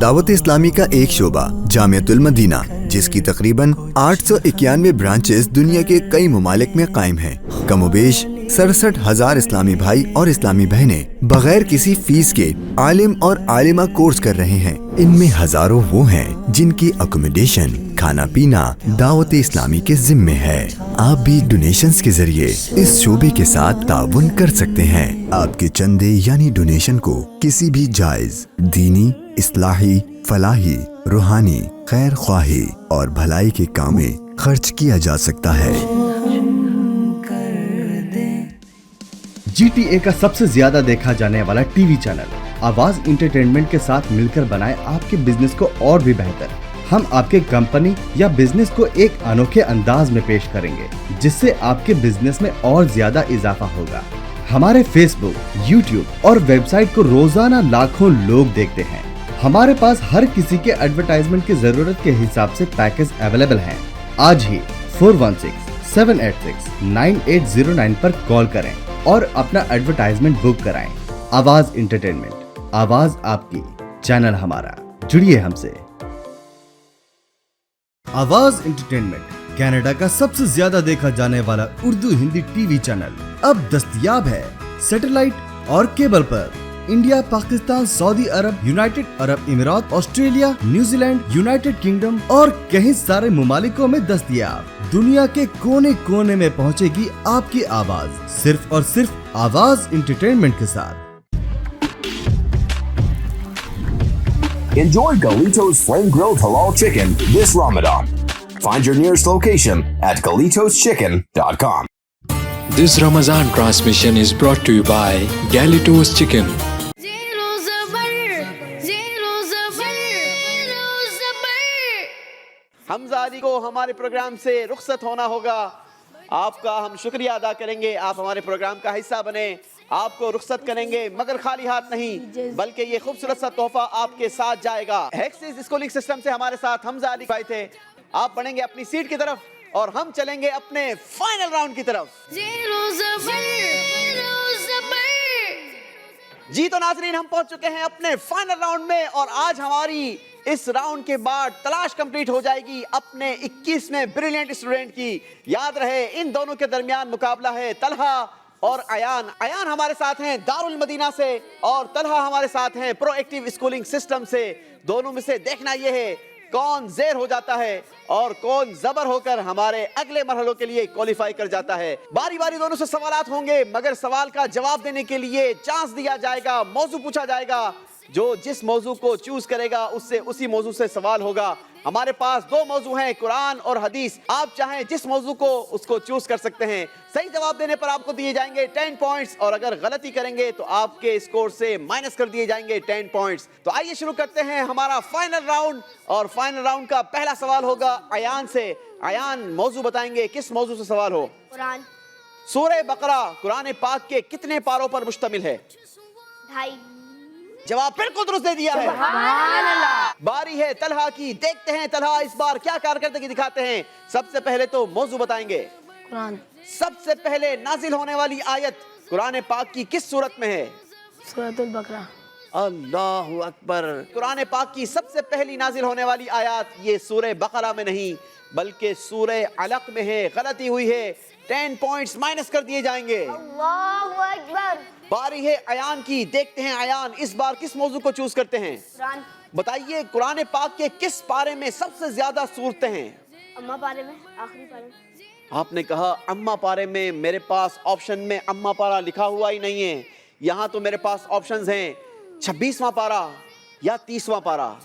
दावत इस्लामी का एक शोबा जामियतुल मदीना, जिसकी तकरीबन 891 ब्रांचेस दुनिया के कई ममालिक में कायम हैं. कमोबेश 67,000 इस्लामी भाई और इस्लामी बहनें बगैर किसी फीस के आलिम और आलिमा कोर्स कर रहे हैं. इनमें हजारों वो हैं जिनकी अकोमोडेशन, खाना पीना दावत इस्लामी के जिम्मे है. आप भी डोनेशंस के जरिए इस शोबे के साथ ताउन कर सकते हैं. आपके चंदे यानी डोनेशन को किसी भी जायज दीनी, इस्लाही, फलाही, रूहानी, खैर ख्वाही और भलाई के काम में खर्च किया जा सकता है. GTA का सबसे ज्यादा देखा जाने वाला टीवी चैनल आवाज इंटरटेनमेंट के साथ मिलकर बनाए आपके बिजनेस को और भी बेहतर. हम आपके कंपनी या बिजनेस को एक अनोखे अंदाज में पेश करेंगे जिससे आपके बिजनेस में और ज्यादा इजाफा होगा. हमारे फेसबुक, यूट्यूब और वेबसाइट को रोजाना लाखों लोग देखते हैं. हमारे पास हर किसी के एडवर्टाइजमेंट की जरूरत के हिसाब से पैकेज अवेलेबल हैं. आज ही 416-786-9809 पर कॉल करें और अपना एडवर्टाइजमेंट बुक कराएं. आवाज इंटरटेनमेंट, आवाज आपकी, चैनल हमारा. जुड़िए हमसे. आवाज इंटरटेनमेंट कनाडा का सबसे ज्यादा देखा जाने वाला उर्दू हिंदी टीवी चैनल अब दस्तयाब है सैटेलाइट और केबल पर. India, Pakistan, Saudi Arab, United Arab इमिरात, ऑस्ट्रेलिया, न्यूजीलैंड, यूनाइटेड किंगडम और कई सारे मुमालिकों में दस्तयाब. दुनिया के कोने कोने में पहुंचेगी आपकी आवाज सिर्फ और सिर्फ आवाज इंटरटेनमेंट के साथ. Enjoy Galito's Flame Grilled Halal Chicken this Ramadan. Find your nearest location at GalitosChicken.com. This Ramadan transmission is brought to you by Galito's Chicken. Hamza Ali को हमारे प्रोग्राम से रुखसत होना होगा. आपका हम शुक्रिया अदा करेंगे, आप हमारे प्रोग्राम का हिस्सा बने. आपको रुखसत करेंगे मगर खाली हाथ नहीं, बल्कि ये खूबसूरत सा तोहफा आपके साथ जाएगा. हेक्सिस स्कूलिंग सिस्टम से हमारे साथ हमजा अली भाई थे. आप बढ़ेंगे अपनी सीट की तरफ और हम चलेंगे अपने फाइनल राउंड की तरफ. जी तो नाजरीन, हम पहुंच चुके हैं अपने फाइनल राउंड में और आज हमारी इस राउंड के बाद तलाश कंप्लीट हो जाएगी अपने 21वें ब्रिलियंट स्टूडेंट की। याद रहे, इन दोनों के दरमियान मुकाबला है तलहा और अयान। अयान हमारे साथ हैं दारुल मदीना से और तलहा हमारे साथ हैं प्रोएक्टिव स्कूलिंग सिस्टम से। दोनों में से देखना यह है कौन ज़ेर हो जाता है और कौन ज़बर होकर हमारे अगले मरहलों के लिए क्वालिफाई कर जाता है। बारी बारी दोनों से सवालात होंगे, मगर सवाल का जवाब देने के लिए चांस दिया जाएगा, मौजू पूछा जाएगा। जो जिस मौजू को चूज करेगा उससे उसी मौजू से सवाल होगा। हमारे पास दो मौजू हैं, कुरान और हदीस। आप चाहें जिस मौजू को उसको चूज कर सकते हैं। सही जवाब देने पर आपको दिए जाएंगे 10 पॉइंट्स और अगर गलती करेंगे तो आपके स्कोर से माइनस कर दिए जाएंगे 10 पॉइंट्स। तो आइए शुरू करते हैं हमारा फाइनल राउंड और फाइनल राउंड का पहला सवाल होगा अयान से। अयान मौजू बताएंगे, किस मौजू से सवाल हो? कुरान। सूरह बकरा कुरान पाक के कितने पारों पर मुश्तमिल है? 2.5। जवाब बिल्कुल दुरुस्त दे दिया है। बारी है तलहा की, देखते हैं तलहा इस बार क्या कारकर्दगी दिखाते हैं। सबसे पहले तो मौजू बताएंगे। कुरान। सबसे पहले नाजिल होने वाली आयत कुरान पाक की किस सूरत में है? सूरतुल बकरा। अल्लाहु अकबर। कुरान पाक की सबसे पहली नाजिल होने वाली आयत ये सूरह बकरा में नहीं बल्कि सूरह अलक में है। गलती हुई है, 10 पॉइंट्स माइनस कर दिए जाएंगे। अल्लाहु अकबर। बारी है अयान की, देखते हैं अयान इस बार किस मौजू को चूज करते हैं? कुरान। बताइए कुरान पाक के किस पारे में सबसे ज्यादा सूरतें हैं? अम्मा पारे में, आखिरी पारे में। आपने कहा अम्मा पारे में। मेरे पास ऑप्शन में अम्मा पारा लिखा हुआ ही नहीं है। यहाँ तो मेरे पास ऑप्शंस हैं 26वां पारा या 30वां पारा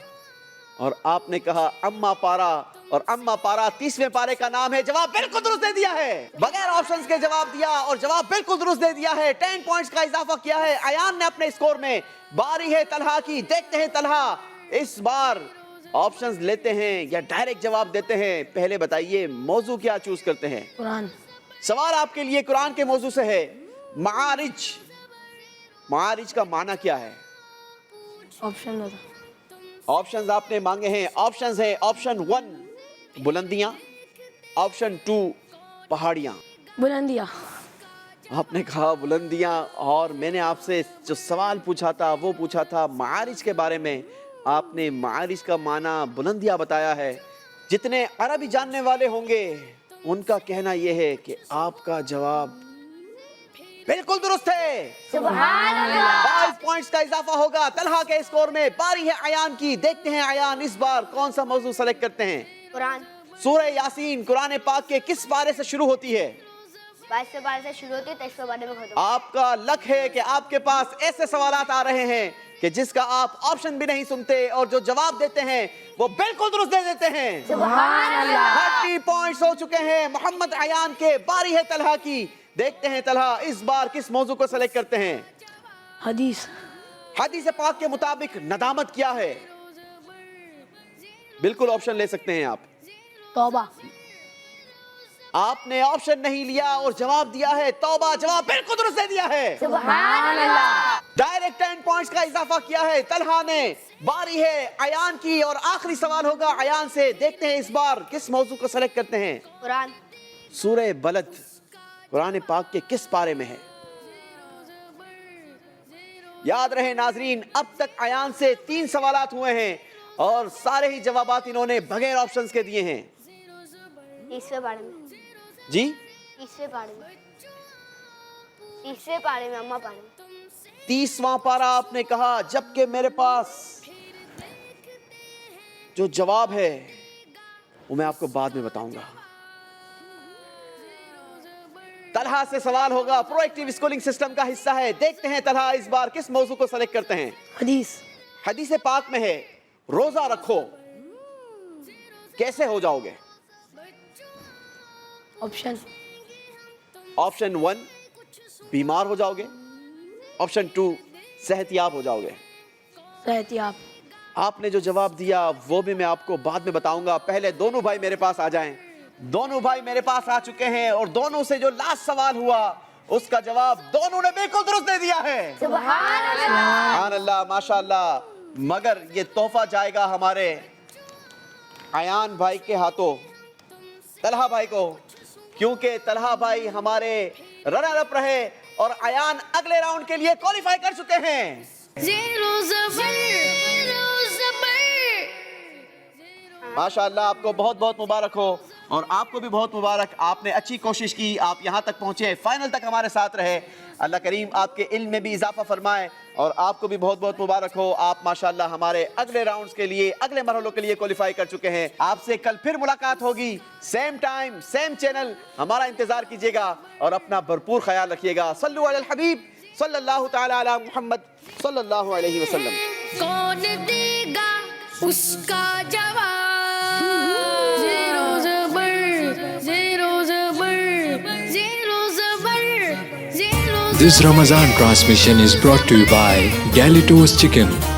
और आपने कहा अम्मा पारा और अम्मा पारा 30वें पारे का नाम है। जवाब बिल्कुल दुरुस्त दे दिया है, बगैर ऑप्शंस के जवाब दिया और जवाब बिल्कुल दुरुस्त दे दिया है। 10 पॉइंट्स का इजाफा किया है अयान ने अपने स्कोर में। बारी है तलहा की, देखते हैं तलहा इस बार ऑप्शंस लेते हैं या डायरेक्ट जवाब देते हैं। पहले बताइए मौजू क्या चूज करते हैं? कुरान। सवाल आपके लिए कुरान के मौजू से है। मारिज, मारिज का माना क्या है? ऑप्शन बता। ऑप्शंस आपने मांगे हैं। ऑप्शंस है ऑप्शन 1 बुलंदियां, ऑप्शन 2 पहाड़ियां। बुलंदियां। आपने कहा बुलंदियां और मैंने आपसे जो सवाल पूछा था वो पूछा था मारिज के बारे में। आपने मारिज का माना बुलंदियां बताया है। जितने अरबी जानने वाले होंगे उनका कहना यह है कि आपका जवाब बिल्कुल दुरुस्त है। सुभान अल्लाह। 5 पॉइंट्स का इजाफा होगा तलहा के स्कोर में। बारी है अयान की, देखते हैं अयान इस बार कौन सा मौजू सेलेक्ट करते हैं? कुरान। सूरह यासीन कुरान पाक के किस पारे से शुरू होती है? 22वें पारे से शुरू होती है, 23वें पारे में खत्म। आपका लक है कि आपके पास ऐसे सवालात आ रहे हैं कि जिसका आप ऑप्शन भी नहीं सुनते और जो जवाब देते हैं वो बिल्कुल दुरुस्त दे देते हैं। सुभान अल्लाह। 30 पॉइंट्स हो चुके हैं मोहम्मद अयान के। बारी है तलहा की, देखते हैं तलहा इस बार किस मौजू को सेलेक्ट करते हैं? हदीस। हदीस पाक के मुताबिक नदामत क्या है? बिल्कुल ऑप्शन ले सकते हैं आप। तौबा। आपने ऑप्शन नहीं लिया और जवाब दिया है तौबा। जवाब बिल्कुल दुरुस्त दे दिया है। सुभान अल्लाह। डायरेक्ट 10 पॉइंट्स का इजाफा किया है तलहा ने। बारी है अयान की और आखिरी सवाल होगा अयान से। देखते हैं इस बार किस मौजू को सेलेक्ट करते हैं? कुरान। सूरह बलद कुरान पाक के किस पारे में है? याद रहे नाजरीन, अब तक अयान से 3 सवालात हुए हैं और सारे ही जवाबात इन्होंने बगैर ऑप्शंस के दिए हैं। 30वें पारे में। जी 30वें पारे में। 30वें पारे में, अम्मा पारे में। 30वां पारा आपने कहा, जबकि मेरे पास जो जवाब है वो मैं आपको बाद में बताऊंगा। तलहा से सवाल होगा, प्रोएक्टिव स्कूलिंग सिस्टम का हिस्सा है। देखते हैं तलहा इस बार किस मौजू को सेलेक्ट करते हैं? हदीस। हदीस पाक में है रोजा रखो, कैसे हो जाओगे? ऑप्शन। ऑप्शन 1 बीमार हो जाओगे, ऑप्शन 2 सेहतियाब हो जाओगे। सेहतियाब। आपने जो जवाब दिया वो भी मैं आपको बाद में बताऊंगा। पहले दोनों भाई मेरे पास आ जाएं। दोनों भाई मेरे पास आ चुके हैं और दोनों से जो लास्ट सवाल हुआ उसका जवाब दोनों ने बिल्कुल दुरुस्त दे दिया है। सुभान अल्लाह। सुभान अल्लाह, माशाअल्लाह। मगर ये तोहफा जाएगा हमारे अयान भाई के हाथों तलहा भाई को, क्योंकि तलहा भाई हमारे रनर अप रहे اور ایان اگلے راؤنڈ کے لیے کوالیفائی کر چکے ہیں. ماشاءاللہ آپ کو بہت بہت مبارک ہو اور آپ کو بھی بہت مبارک. آپ نے اچھی کوشش کی, آپ یہاں تک پہنچے, فائنل تک ہمارے ساتھ رہے. اللہ کریم آپ کے علم میں بھی اضافہ فرمائے اور آپ کو بھی بہت بہت مبارک ہو. آپ ماشاءاللہ ہمارے اگلے راؤنڈز کے لیے, اگلے مرحلوں کے لیے کوالیفائی کر چکے ہیں. آپ سے کل پھر ملاقات ہوگی, سیم ٹائم سیم چینل. ہمارا انتظار کیجیے گا اور اپنا بھرپور خیال رکھیے گا. صلو علی الحبیب صلی اللہ تعالی علی محمد صلی اللہ علیہ وسلم. کون دے گا اس کا جواب؟ This Ramadan transmission is brought to you by Galitos Chicken.